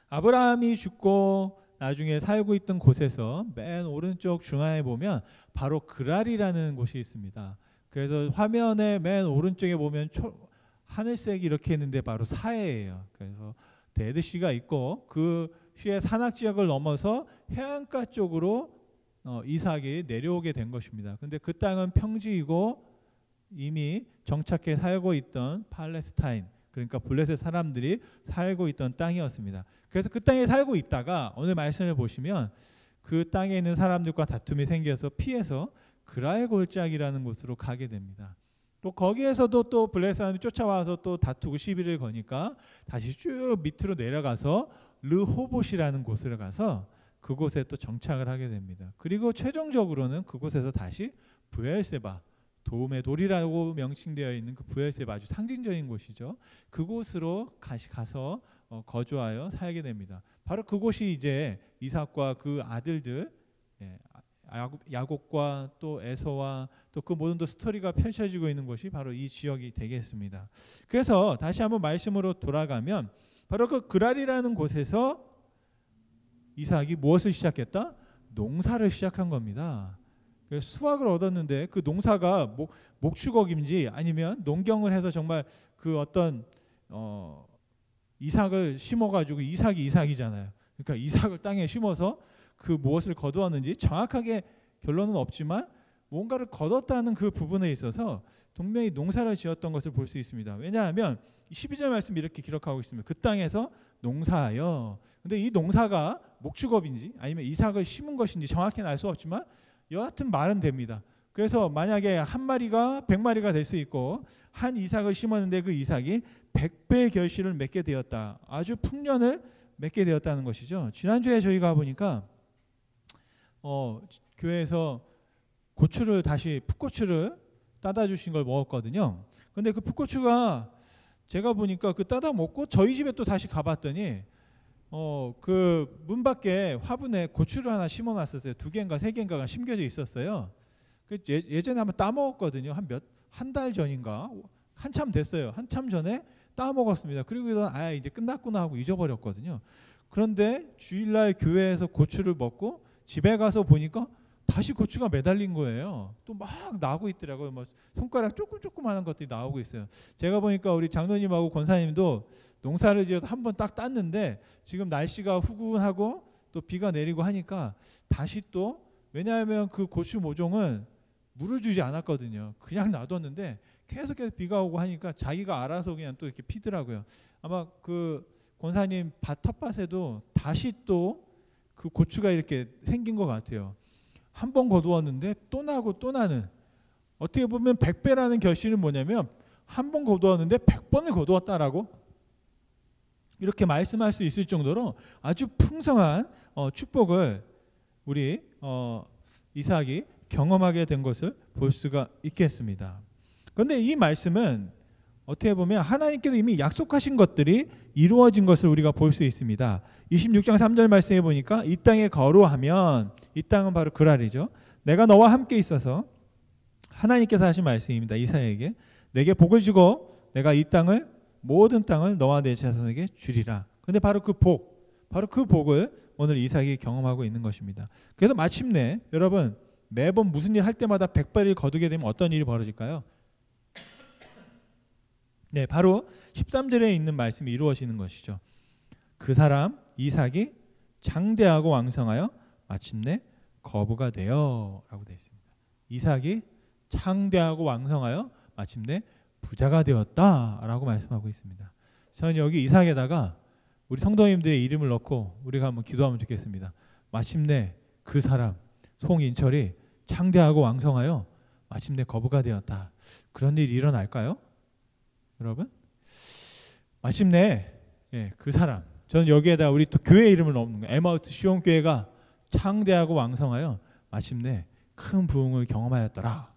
아브라함이 죽고 나중에 살고 있던 곳에서 맨 오른쪽 중앙에 보면 바로 그랄이라는 곳이 있습니다. 그래서 화면의 맨 오른쪽에 보면 하늘색이 이렇게 있는데 바로 사해예요. 그래서 데드시가 있고 그 시의 산악 지역을 넘어서 해안가 쪽으로 이삭이 내려오게 된 것입니다. 근데 그 땅은 평지이고 이미 정착해 살고 있던 팔레스타인, 그러니까 블레셋 사람들이 살고 있던 땅이었습니다. 그래서 그 땅에 살고 있다가 오늘 말씀을 보시면 그 땅에 있는 사람들과 다툼이 생겨서 피해서 그랄 골짜기라는 곳으로 가게 됩니다. 또 거기에서도 또 블레셋 사람이 쫓아와서 또 다투고 시비를 거니까 다시 쭉 밑으로 내려가서 르호봇이라는 곳으로 가서 그곳에 또 정착을 하게 됩니다. 그리고 최종적으로는 그곳에서 다시 브엘세바, 도움의 돌이라고 명칭되어 있는 그 브엘세바, 아주 상징적인 곳이죠. 그곳으로 가서 거주하여 살게 됩니다. 바로 그곳이 이제 이삭과 그 아들들, 야곱과 또 에서와 또 그 모든 스토리가 펼쳐지고 있는 곳이 바로 이 지역이 되겠습니다. 그래서 다시 한번 말씀으로 돌아가면 바로 그 그랄이라는 곳에서 이삭이 무엇을 시작했다? 농사를 시작한 겁니다. 수확을 얻었는데 그 농사가 목축업인지 아니면 농경을 해서 정말 그 어떤 이삭을 심어가지고 이삭이잖아요. 그러니까 이삭을 땅에 심어서 그 무엇을 거두었는지 정확하게 결론은 없지만 뭔가를 거뒀다는 그 부분에 있어서 분명히 농사를 지었던 것을 볼 수 있습니다. 왜냐하면 12절 말씀이 이렇게 기록하고 있습니다. 그 땅에서 농사하여. 근데 이 농사가 목축업인지 아니면 이삭을 심은 것인지 정확히는 알 수 없지만 여하튼 말은 됩니다. 그래서 만약에 한 마리가 100마리가 될 수 있고 한 이삭을 심었는데 그 이삭이 100배의 결실을 맺게 되었다. 아주 풍년을 맺게 되었다는 것이죠. 지난주에 저희가 보니까 교회에서 고추를 다시 풋고추를 따다 주신 걸 먹었거든요. 근데 그 풋고추가 제가 보니까 그 따다 먹고 저희 집에 또 다시 가봤더니 그 문 밖에 화분에 고추를 하나 심어놨었어요. 2개인가 3개인가가 심겨져 있었어요. 그 예전에 한번 따 먹었거든요. 한 달 전인가 한참 됐어요. 한참 전에 따 먹었습니다. 그리고 이제 끝났구나 하고 잊어버렸거든요. 그런데 주일날 교회에서 고추를 먹고 집에 가서 보니까 다시 고추가 매달린 거예요. 또 막 나고 있더라고요. 뭐 손가락 조그마한 것들이 나오고 있어요. 제가 보니까 우리 장로님하고 권사님도 농사를 지어서 한 번 딱 땄는데 지금 날씨가 후끈하고 또 비가 내리고 하니까 다시 또, 왜냐하면 그 고추 모종은 물을 주지 않았거든요. 그냥 놔뒀는데 계속해서 비가 오고 하니까 자기가 알아서 그냥 또 이렇게 피더라고요. 아마 그 권사님 텃밭에도 다시 또 그 고추가 이렇게 생긴 것 같아요. 한 번 거두었는데 또 나고 또 나는, 어떻게 보면 100배라는 결실은 뭐냐면 한 번 거두었는데 100번을 거두었다라고 이렇게 말씀할 수 있을 정도로 아주 풍성한 축복을 우리 이삭이 경험하게 된 것을 볼 수가 있겠습니다. 그런데 이 말씀은 어떻게 보면 하나님께서 이미 약속하신 것들이 이루어진 것을 우리가 볼 수 있습니다. 26장 3절 말씀에 보니까 이 땅에 거루하면, 이 땅은 바로 그랄이죠. 내가 너와 함께 있어서, 하나님께서 하신 말씀입니다. 이삭에게 내게 복을 주고 내가 이 땅을, 모든 땅을 너와 내 자손에게 주리라. 근데 바로 그 복을 오늘 이삭이 경험하고 있는 것입니다. 그래서 마침내 여러분, 매번 무슨 일 할 때마다 100배를 거두게 되면 어떤 일이 벌어질까요? 네, 바로 13절에 있는 말씀이 이루어지는 것이죠. 그 사람 이삭이 창대하고 왕성하여 마침내 거부가 되어 라고 되어 있습니다. 이삭이 창대하고 왕성하여 마침내 부자가 되었다 라고 말씀하고 있습니다. 저는 여기 이삭에다가 우리 성도님들의 이름을 넣고 우리가 한번 기도하면 좋겠습니다. 마침내 그 사람 송인철이 창대하고 왕성하여 마침내 거부가 되었다. 그런 일이 일어날까요? 여러분, 마침내 그 사람, 저는 여기에다 우리 또 교회 이름을 넣는 거예요. 에마우스 시온 교회가 창대하고 왕성하여 마침내 큰 부흥을 경험하였더라.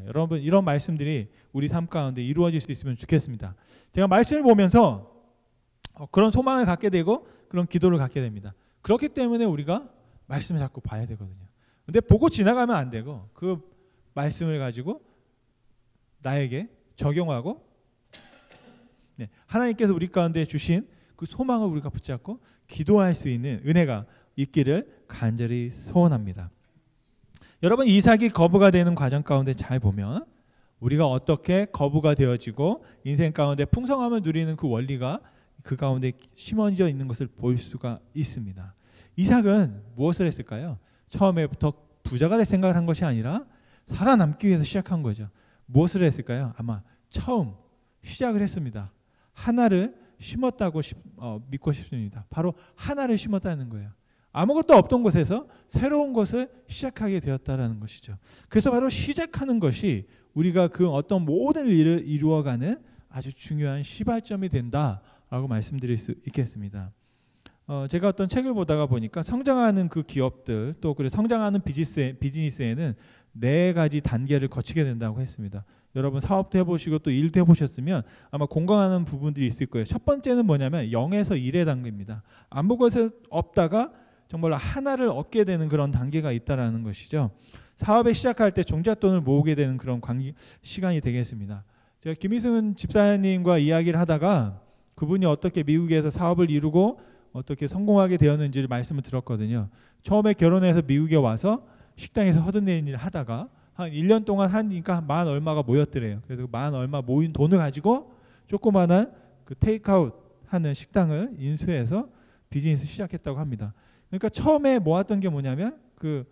여러분, 이런 말씀들이 우리 삶 가운데 이루어질 수 있으면 좋겠습니다. 제가 말씀을 보면서 그런 소망을 갖게 되고 그런 기도를 갖게 됩니다. 그렇기 때문에 우리가 말씀을 자꾸 봐야 되거든요. 근데 보고 지나가면 안 되고 그 말씀을 가지고 나에게 적용하고 하나님께서 우리 가운데 주신 그 소망을 우리가 붙잡고 기도할 수 있는 은혜가 있기를 간절히 소원합니다. 여러분, 이삭이 거부가 되는 과정 가운데 잘 보면 우리가 어떻게 거부가 되어지고 인생 가운데 풍성함을 누리는 그 원리가 그 가운데 심어져 있는 것을 볼 수가 있습니다. 이삭은 무엇을 했을까요? 처음에부터 부자가 될 생각을 한 것이 아니라 살아남기 위해서 시작한 거죠. 무엇을 했을까요? 아마 처음 시작을 했습니다. 하나를 심었다고 믿고 싶습니다. 바로 하나를 심었다는 거예요. 아무것도 없던 곳에서 새로운 것을 시작하게 되었다라는 것이죠. 그래서 바로 시작하는 것이 우리가 그 어떤 모든 일을 이루어가는 아주 중요한 시발점이 된다라고 말씀드릴 수 있겠습니다. 제가 어떤 책을 보다가 보니까 성장하는 그 기업들 또 그래 성장하는 비즈니스에는 4가지 단계를 거치게 된다고 했습니다. 여러분 사업도 해보시고 또 일도 해보셨으면 아마 공감하는 부분들이 있을 거예요. 첫 번째는 뭐냐면 0에서 1의 단계입니다. 아무것에 없다가 정말 하나를 얻게 되는 그런 단계가 있다라는 것이죠. 사업을 시작할 때 종잣돈을 모으게 되는 그런 시간이 되겠습니다. 제가 김희승 집사님과 이야기를 하다가 그분이 어떻게 미국에서 사업을 이루고 어떻게 성공하게 되었는지를 말씀을 들었거든요. 처음에 결혼해서 미국에 와서 식당에서 허드렛 일을 하다가 한 1년 동안 하니까 만 얼마가 모였더래요. 그래서 만 얼마 모인 돈을 가지고 조그마한 그 테이크아웃 하는 식당을 인수해서 비즈니스 시작했다고 합니다. 그러니까 처음에 모았던 게 뭐냐면 그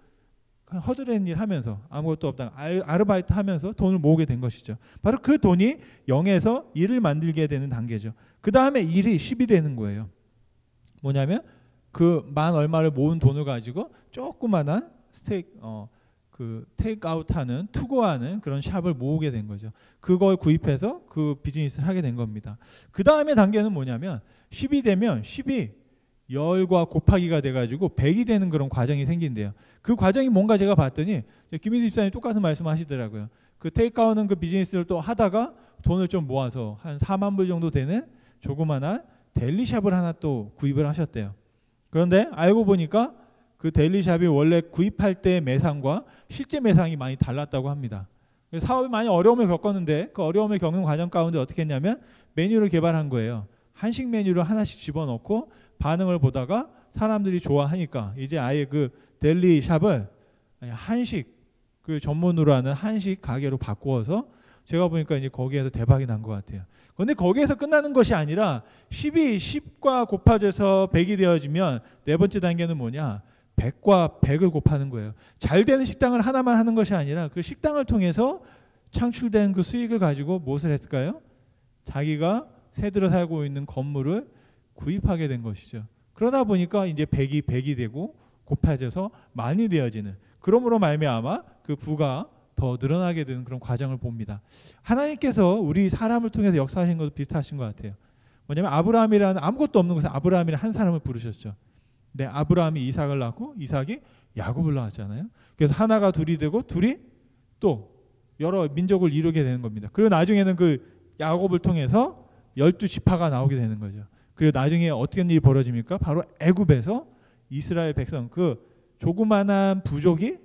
허드렛 일 하면서 아무것도 없다가 아르바이트 하면서 돈을 모으게 된 것이죠. 바로 그 돈이 0에서 1을 만들게 되는 단계죠. 그 다음에 1이 10이 되는 거예요. 뭐냐면 그 만 얼마를 모은 돈을 가지고 조그마한 그 테이크아웃하는 투고하는 그런 샵을 모으게 된 거죠. 그걸 구입해서 그 비즈니스를 하게 된 겁니다. 그 다음에 단계는 뭐냐면 10이 되면 10이 열과 곱하기가 돼가지고 100이 되는 그런 과정이 생긴대요. 그 과정이 뭔가 제가 봤더니 김희수 집사님 똑같은 말씀하시더라고요. 그 테이크아웃은 그 비즈니스를 또 하다가 돈을 좀 모아서 한 4만 불 정도 되는 조그마한 델리샵을 하나 또 구입을 하셨대요. 그런데 알고 보니까 그 델리샵이 원래 구입할 때 매상과 실제 매상이 많이 달랐다고 합니다. 사업이 많이 어려움을 겪었는데 그 어려움을 겪는 과정 가운데 어떻게 했냐면 메뉴를 개발한 거예요. 한식 메뉴를 하나씩 집어넣고 반응을 보다가 사람들이 좋아하니까 이제 아예 그 델리샵을 한식 그 전문으로 하는 한식 가게로 바꾸어서 제가 보니까 이제 거기에서 대박이 난 것 같아요. 그런데 거기에서 끝나는 것이 아니라 10과 곱해져서 100이 되어지면 네 번째 단계는 뭐냐? 100과 100을 곱하는 거예요. 잘 되는 식당을 하나만 하는 것이 아니라 그 식당을 통해서 창출된 그 수익을 가지고 무엇을 했을까요? 자기가 새들어 살고 있는 건물을 구입하게 된 것이죠. 그러다 보니까 이제 100이 되고 곱해져서 만이 되어지는, 그러므로 말미암아 그 부가 더 늘어나게 되는 그런 과정을 봅니다. 하나님께서 우리 사람을 통해서 역사하신 것도 비슷하신 것 같아요. 뭐냐면 아브라함이라는 아무것도 없는 곳에 아브라함이라는 한 사람을 부르셨죠. 네, 아브라함이 이삭을 낳고 이삭이 야곱을 낳았잖아요. 그래서 하나가 둘이 되고 둘이 또 여러 민족을 이루게 되는 겁니다. 그리고 나중에는 그 야곱을 통해서 12지파가 나오게 되는 거죠. 그리고 나중에 어떤 일이 벌어집니까? 바로 애굽에서 이스라엘 백성, 그 조그만한 부족이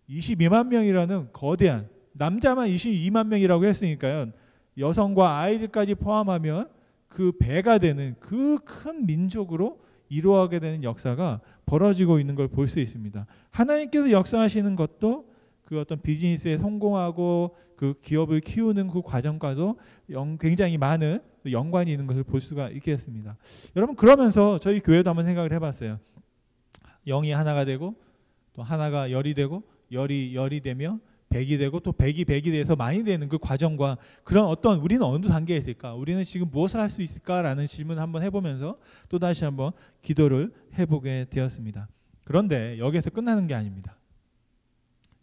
22만 명이라는 거대한, 남자만 22만 명이라고 했으니까요. 여성과 아이들까지 포함하면 그 배가 되는 그 큰 민족으로 이루어가게 되는 역사가 벌어지고 있는 걸 볼 수 있습니다. 하나님께서 역사하시는 것도 그 어떤 비즈니스에 성공하고 그 기업을 키우는 그 과정과도 굉장히 많은 연관이 있는 것을 볼 수가 있겠습니다. 여러분, 그러면서 저희 교회도 한번 생각을 해봤어요. 0이 하나가 되고 또 하나가 열이 되고 열이 되며 100이 되고 또 100이 돼서 많이 되는 그 과정과 그런 어떤 우리는 어느 단계에 있을까? 우리는 지금 무엇을 할 수 있을까라는 질문을 한번 해보면서 또 다시 한번 기도를 해보게 되었습니다. 그런데 여기에서 끝나는 게 아닙니다.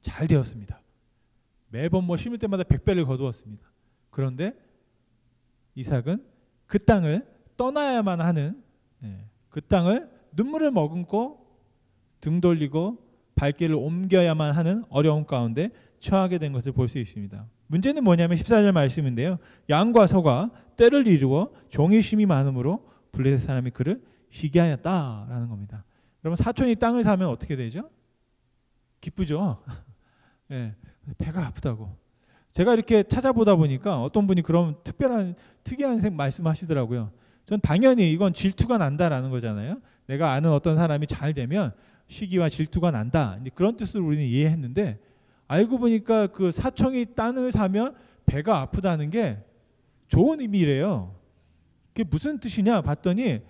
잘 되었습니다. 매번 심을 때마다 100배를 거두었습니다. 그런데 이삭은 그 땅을 떠나야만 하는, 그 땅을 눈물을 머금고 등 돌리고 발길을 옮겨야만 하는 어려움 가운데 처하게 된 것을 볼 수 있습니다. 문제는 뭐냐면 14절 말씀인데요. 양과 소가 때를 이루어 종이 심이 많음으로 블레셋 사람이 그를 시기하였다라는 겁니다. 여러분, 사촌이 땅을 사면 어떻게 되죠? 기쁘죠? 네, 배가 아프다고. 제가 이렇게 찾아보다 보니까 어떤 분이 그런 특이한 말씀하시더라고요. 전 당연히 이건 질투가 난다라는 거잖아요. 내가 아는 어떤 사람이 잘 되면 시기와 질투가 난다, 그런 뜻으로 우리는 이해했는데 알고 보니까 그 사촌이 땅을 사면 배가 아프다는 게 좋은 의미래요. 그게 무슨 뜻이냐 봤더니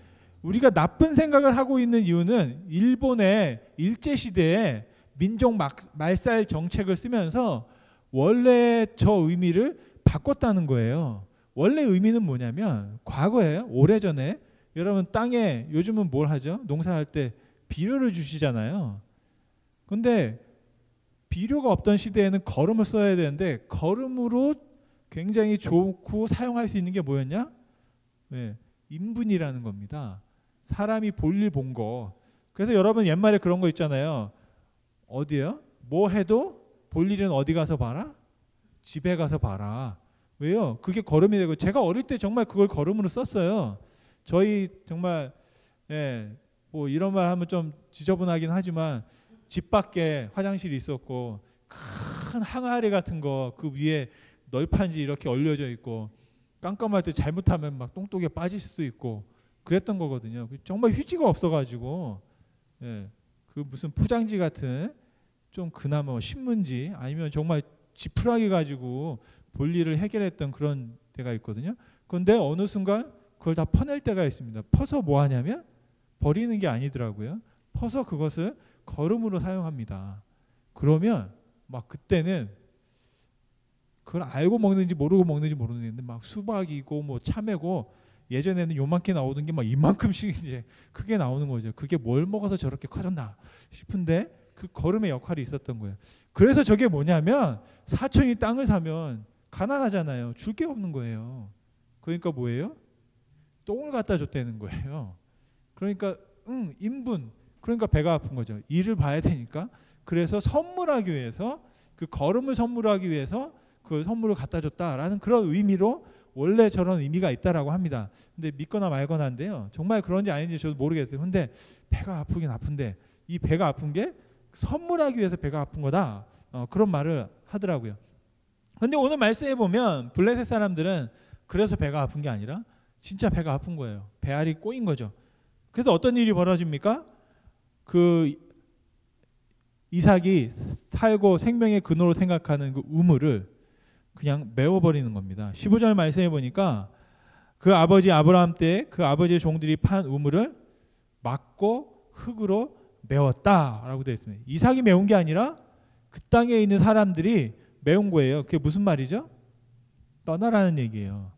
우리가 나쁜 생각을 하고 있는 이유는 일본의 일제시대에 민족 말살 정책을 쓰면서 원래 저 의미를 바꿨다는 거예요. 원래 의미는 뭐냐면 과거에 오래전에 여러분 땅에 요즘은 뭘 하죠? 농사할 때 비료를 주시잖아요. 근데 비료가 없던 시대에는 거름을 써야 되는데 거름으로 굉장히 좋고 사용할 수 있는 게 뭐였냐? 네, 인분이라는 겁니다. 사람이 볼일 본 거. 그래서 여러분 옛말에 그런 거 있잖아요. 어디요? 뭐 해도 볼 일은 어디 가서 봐라? 집에 가서 봐라. 왜요? 그게 거름이 되고 제가 어릴 때 정말 그걸 거름으로 썼어요. 저희 정말 뭐 이런 말 하면 좀 지저분하긴 하지만 집 밖에 화장실이 있었고 큰 항아리 같은 거 그 위에 널판지 이렇게 얼려져 있고 깜깜할 때 잘못하면 막 똥독에 빠질 수도 있고 그랬던 거거든요. 정말 휴지가 없어가지고 그 무슨 포장지 같은 좀 그나마 신문지 아니면 정말 지푸라기 가지고 볼일을 해결했던 그런 때가 있거든요. 그런데 어느 순간 그걸 다 퍼낼 때가 있습니다. 퍼서 뭐 하냐면 버리는 게 아니더라고요. 퍼서 그것을 거름으로 사용합니다. 그러면 막 그때는 그걸 알고 먹는지 모르고 먹는지 모르는데 막 수박이고 뭐 참외고 예전에는 요만큼 나오던 게 막 이만큼씩 이제 크게 나오는 거죠. 그게 뭘 먹어서 저렇게 커졌나 싶은데 그 거름의 역할이 있었던 거예요. 그래서 저게 뭐냐면 사촌이 땅을 사면 가난하잖아요. 줄 게 없는 거예요. 그러니까 뭐예요? 똥을 갖다 줬다는 거예요. 그러니까 인분. 그러니까 배가 아픈 거죠. 일을 봐야 되니까. 그래서 선물하기 위해서 그 거름을 선물하기 위해서 그 선물을 갖다 줬다라는 그런 의미로 원래 저런 의미가 있다라고 합니다. 근데 믿거나 말거나인데요. 정말 그런지 아닌지 저도 모르겠어요. 근데 배가 아프긴 아픈데 이 배가 아픈 게 선물하기 위해서 배가 아픈 거다. 그런 말을 하더라고요. 근데 오늘 말씀해 보면 블레셋 사람들은 그래서 배가 아픈 게 아니라 진짜 배가 아픈 거예요. 배알이 꼬인 거죠. 그래서 어떤 일이 벌어집니까? 그 이삭이 살고 생명의 근원으로 생각하는 그 우물을 그냥 메워버리는 겁니다. 15절 말씀해 보니까 그 아버지 아브라함 때 그 아버지의 종들이 판 우물을 막고 흙으로 메웠다라고 되어 있습니다. 이삭이 메운 게 아니라 그 땅에 있는 사람들이 메운 거예요. 그게 무슨 말이죠? 떠나라는 얘기예요.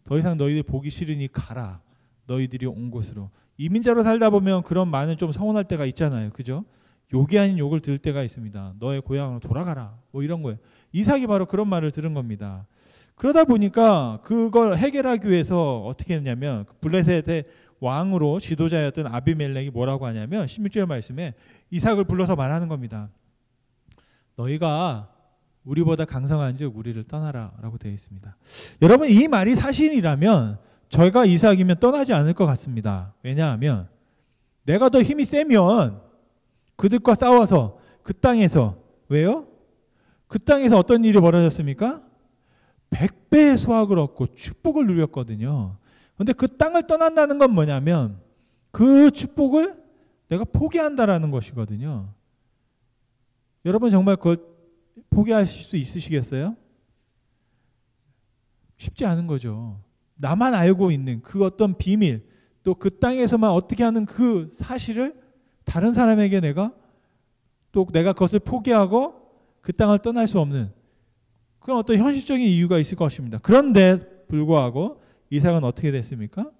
더 이상 너희들 보기 싫으니 가라. 너희들이 온 곳으로. 이민자로 살다 보면 그런 말은 좀 서운할 때가 있잖아요. 그죠? 욕이 아닌 욕을 들을 때가 있습니다. 너의 고향으로 돌아가라. 뭐 이런 거예요. 이삭이 바로 그런 말을 들은 겁니다. 그러다 보니까 그걸 해결하기 위해서 어떻게 했냐면 블레셋의 왕으로 지도자였던 아비멜렉이 뭐라고 하냐면 16절 말씀에 이삭을 불러서 말하는 겁니다. 너희가 우리보다 강성한 즉 우리를 떠나라 라고 되어 있습니다. 여러분 이 말이 사실이라면 저희가 이삭이면 떠나지 않을 것 같습니다. 왜냐하면 내가 더 힘이 세면 그들과 싸워서 그 땅에서 왜요? 그 땅에서 어떤 일이 벌어졌습니까? 100배의 수확을 얻고 축복을 누렸거든요. 그런데 그 땅을 떠난다는 건 뭐냐면 그 축복을 내가 포기한다라는 것이거든요. 여러분 정말 그걸 포기하실 수 있으시겠어요? 쉽지 않은 거죠. 나만 알고 있는 그 어떤 비밀, 또 그 땅에서만 어떻게 하는 그 사실을 다른 사람에게 내가 그것을 포기하고 그 땅을 떠날 수 없는 그런 어떤 현실적인 이유가 있을 것입니다. 그런데 불구하고 이삭은 어떻게 됐습니까?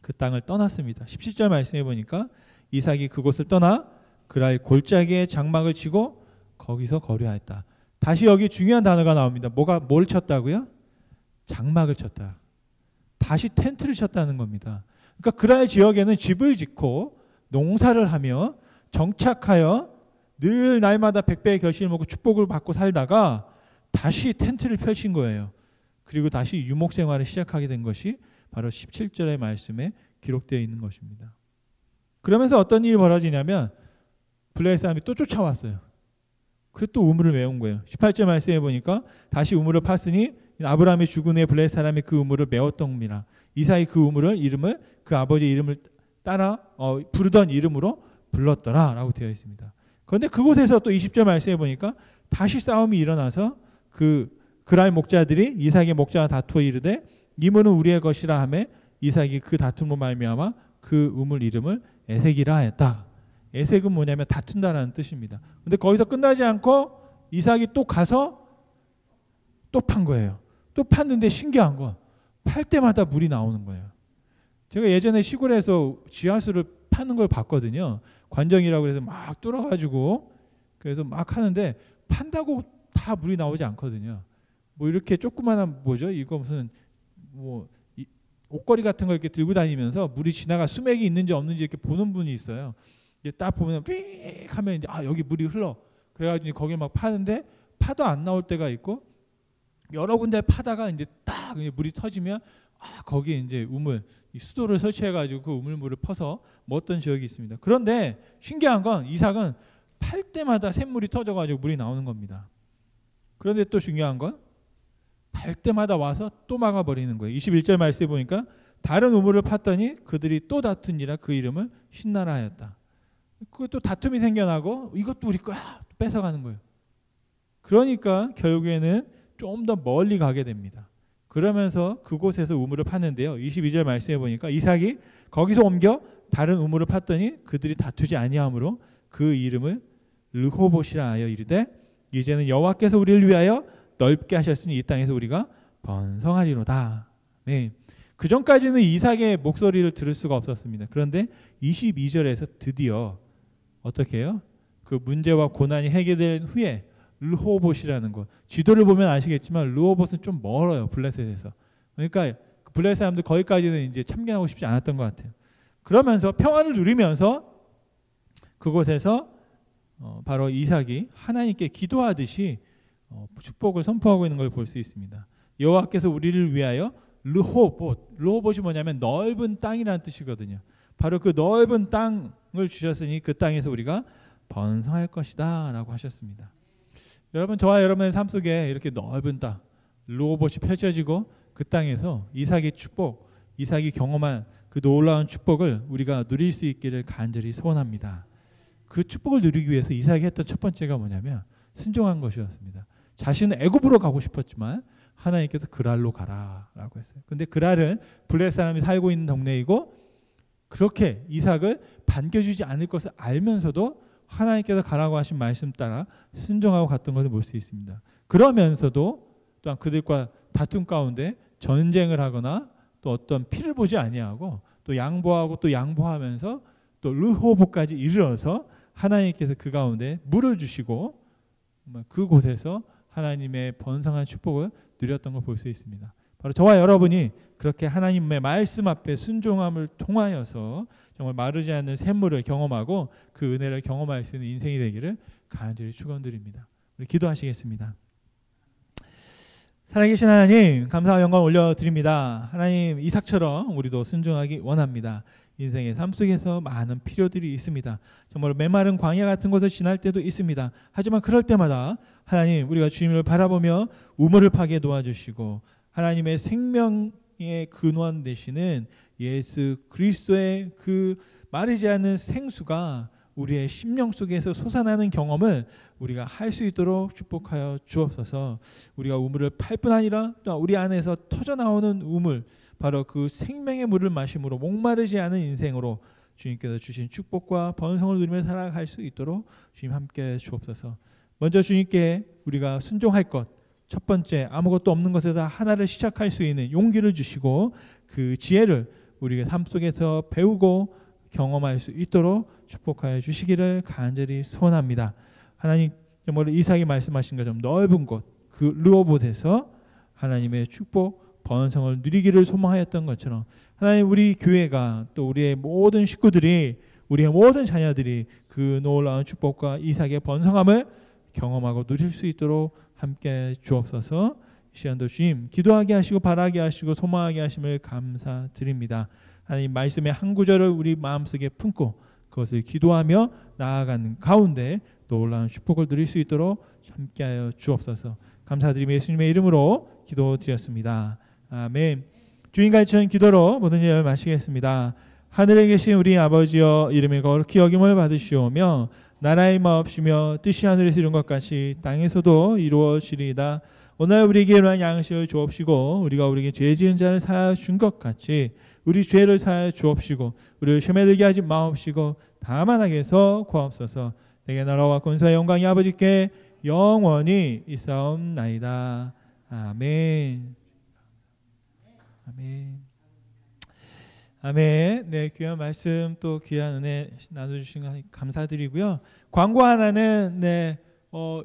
그 땅을 떠났습니다. 17절 말씀해 보니까 이삭이 그곳을 떠나 그랄 골짜기에 장막을 치고 거기서 거류하였다. 다시 여기 중요한 단어가 나옵니다. 뭘 쳤다고요? 장막을 쳤다. 다시 텐트를 쳤다는 겁니다. 그러니까 그랄 지역에는 집을 짓고 농사를 하며 정착하여 늘 날마다 100배의 결실을 먹고 축복을 받고 살다가 다시 텐트를 펼친 거예요. 그리고 다시 유목 생활을 시작하게 된 것이 바로 17절의 말씀에 기록되어 있는 것입니다. 그러면서 어떤 일이 벌어지냐면 블레셋 사람이 또 쫓아왔어요. 그래서 또 우물을 메운 거예요. 18절 말씀해 보니까 다시 우물을 팠으니 아브라함이 죽은 후에 블레셋 사람이 그 우물을 메웠더니라. 이삭이 그 이름을 그 아버지 이름을 따라 부르던 이름으로 불렀더라 라고 되어 있습니다. 그런데 그곳에서 또 20절 말씀해 보니까 다시 싸움이 일어나서 그랄 목자들이 이삭의 목자와 다투어 이르되 이 물은 우리의 것이라 하매 이삭이 그 다툼으로 말미암아 그 우물 이름을 에색이라 했다. 에색은 뭐냐면 다툰다라는 뜻입니다. 근데 거기서 끝나지 않고 이삭이 또 가서 또 판 거예요. 또 팠는데 신기한 건 팔 때마다 물이 나오는 거예요. 제가 예전에 시골에서 지하수를 파는 걸 봤거든요. 관정이라고 해서 막 뚫어가지고 그래서 막 하는데 판다고 다 물이 나오지 않거든요. 뭐 이렇게 조그마한 뭐죠? 이거 무슨 뭐 옷걸이 같은 거 이렇게 들고 다니면서 물이 지나가 수맥이 있는지 없는지 이렇게 보는 분이 있어요. 이제 딱 보면 삐 하면 이제 여기 물이 흘러. 그래가지고 거기 막 파는데 파도 안 나올 때가 있고 여러 군데 파다가 이제 딱 물이 터지면 거기에 이제 우물 수도를 설치해가지고 그 우물물을 퍼서 먹었던 지역이 있습니다. 그런데 신기한 건 이삭은 팔 때마다 샘물이 터져가지고 물이 나오는 겁니다. 그런데 또 중요한 건 팔 때마다 와서 또 막아버리는 거예요. 21절 말씀에 보니까 다른 우물을 팠더니 그들이 또 다투니라 그 이름을 신나라 하였다. 그것도 다툼이 생겨나고 이것도 우리 거야 뺏어가는 거예요. 그러니까 결국에는 좀 더 멀리 가게 됩니다. 그러면서 그곳에서 우물을 팠는데요. 22절 말씀에 보니까 이삭이 거기서 옮겨 다른 우물을 팠더니 그들이 다투지 아니하므로 그 이름을 르호봇이라 하여 이르되 이제는 여호와께서 우리를 위하여 넓게 하셨으니 이 땅에서 우리가 번성하리로다. 네. 그 전까지는 이삭의 목소리를 들을 수가 없었습니다. 그런데 22절에서 드디어 어떻게 해요? 그 문제와 고난이 해결된 후에 르호봇이라는 것. 지도를 보면 아시겠지만 르호봇은 좀 멀어요. 블레셋에서. 그러니까 블레셋 사람들 거기까지는 이제 참견하고 싶지 않았던 것 같아요. 그러면서 평화를 누리면서 그곳에서 바로 이삭이 하나님께 기도하듯이 축복을 선포하고 있는 걸 볼 수 있습니다. 여호와께서 우리를 위하여 르호봇이 뭐냐면 넓은 땅이라는 뜻이거든요. 바로 그 넓은 땅을 주셨으니 그 땅에서 우리가 번성할 것이다 라고 하셨습니다. 여러분, 저와 여러분의 삶 속에 이렇게 넓은 땅 르호봇이 펼쳐지고 그 땅에서 이삭의 축복, 이삭이 경험한 그 놀라운 축복을 우리가 누릴 수 있기를 간절히 소원합니다. 그 축복을 누리기 위해서 이삭이 했던 첫 번째가 뭐냐면 순종한 것이었습니다. 자신은 애굽으로 가고 싶었지만 하나님께서 그랄로 가라라고 했어요. 근데 그랄은 블레셋 사람이 살고 있는 동네이고 그렇게 이삭을 반겨주지 않을 것을 알면서도 하나님께서 가라고 하신 말씀 따라 순종하고 갔던 것을 볼 수 있습니다. 그러면서도 또한 그들과 다툼 가운데 전쟁을 하거나 또 어떤 피를 보지 아니하고 또 양보하고 또 양보하면서 또 르호봇까지 이르러서 하나님께서 그 가운데 물을 주시고 그곳에서 하나님의 번성한 축복을 누렸던 걸 볼 수 있습니다. 바로 저와 여러분이 그렇게 하나님의 말씀 앞에 순종함을 통하여서 정말 마르지 않는 샘물을 경험하고 그 은혜를 경험할 수 있는 인생이 되기를 간절히 축원드립니다. 우리 기도하시겠습니다. 살아계신 하나님, 감사와 영광 올려드립니다. 하나님, 이삭처럼 우리도 순종하기 원합니다. 인생의 삶 속에서 많은 필요들이 있습니다. 정말 메마른 광야 같은 곳을 지날 때도 있습니다. 하지만 그럴 때마다 하나님, 우리가 주님을 바라보며 우물을 파게 도와주시고 하나님의 생명의 근원 되시는 예수 그리스도의 그 마르지 않는 생수가 우리의 심령 속에서 솟아나는 경험을 우리가 할 수 있도록 축복하여 주옵소서. 우리가 우물을 팔 뿐 아니라 또 우리 안에서 터져나오는 우물, 바로 그 생명의 물을 마심으로 목마르지 않은 인생으로 주님께서 주신 축복과 번성을 누리며 살아갈 수 있도록 주님 함께 주옵소서. 먼저 주님께 우리가 순종할 것, 첫 번째 아무것도 없는 것에다 하나를 시작할 수 있는 용기를 주시고 그 지혜를 우리의 삶 속에서 배우고 경험할 수 있도록 축복하여 주시기를 간절히 소원합니다. 하나님, 정말 이삭이 말씀하신 것처럼 넓은 곳, 그 르호봇에서 하나님의 축복, 번성을 누리기를 소망하였던 것처럼 하나님, 우리 교회가 또 우리의 모든 식구들이, 우리의 모든 자녀들이 그 놀라운 축복과 이삭의 번성함을 경험하고 누릴 수 있도록 함께 주옵소서. 이 시간도 주님 기도하게 하시고 바라게 하시고 소망하게 하심을 감사드립니다. 하나님, 말씀의 한 구절을 우리 마음속에 품고 그것을 기도하며 나아가는 가운데 놀라운 축복을 누릴 수 있도록 함께하여 주옵소서. 감사드리며 예수님의 이름으로 기도드렸습니다. 아멘. 주님 가르치는 기도로 모든 일 마치겠습니다. 하늘에 계신 우리 아버지여, 이름이 거룩히 여김을 받으시오며 나라의 마옵시며 뜻이 하늘에서 이룬 것 같이 땅에서도 이루어지리이다. 오늘 우리에게 일어난 양식을 주옵시고 우리가 우리에게 죄 지은 자를 사하여 준 것 같이 우리 죄를 사하여 주옵시고 우리를 시험에 들게 하지 마옵시고 다만 악에서 구하옵소서. 내게 나라와 권세와 영광이 아버지께 영원히 있사옵나이다. 아멘. 아멘. 아멘. 네, 귀한 말씀 또 귀한 은혜 나눠주신 거 감사드리고요. 광고 하나는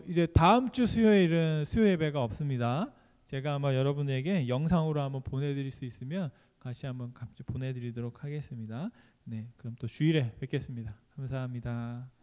이제 다음 주 수요일은 수요 예배가 없습니다. 제가 아마 여러분에게 영상으로 한번 보내드릴 수 있으면 같이 한번 보내드리도록 하겠습니다. 네, 그럼 또 주일에 뵙겠습니다. 감사합니다.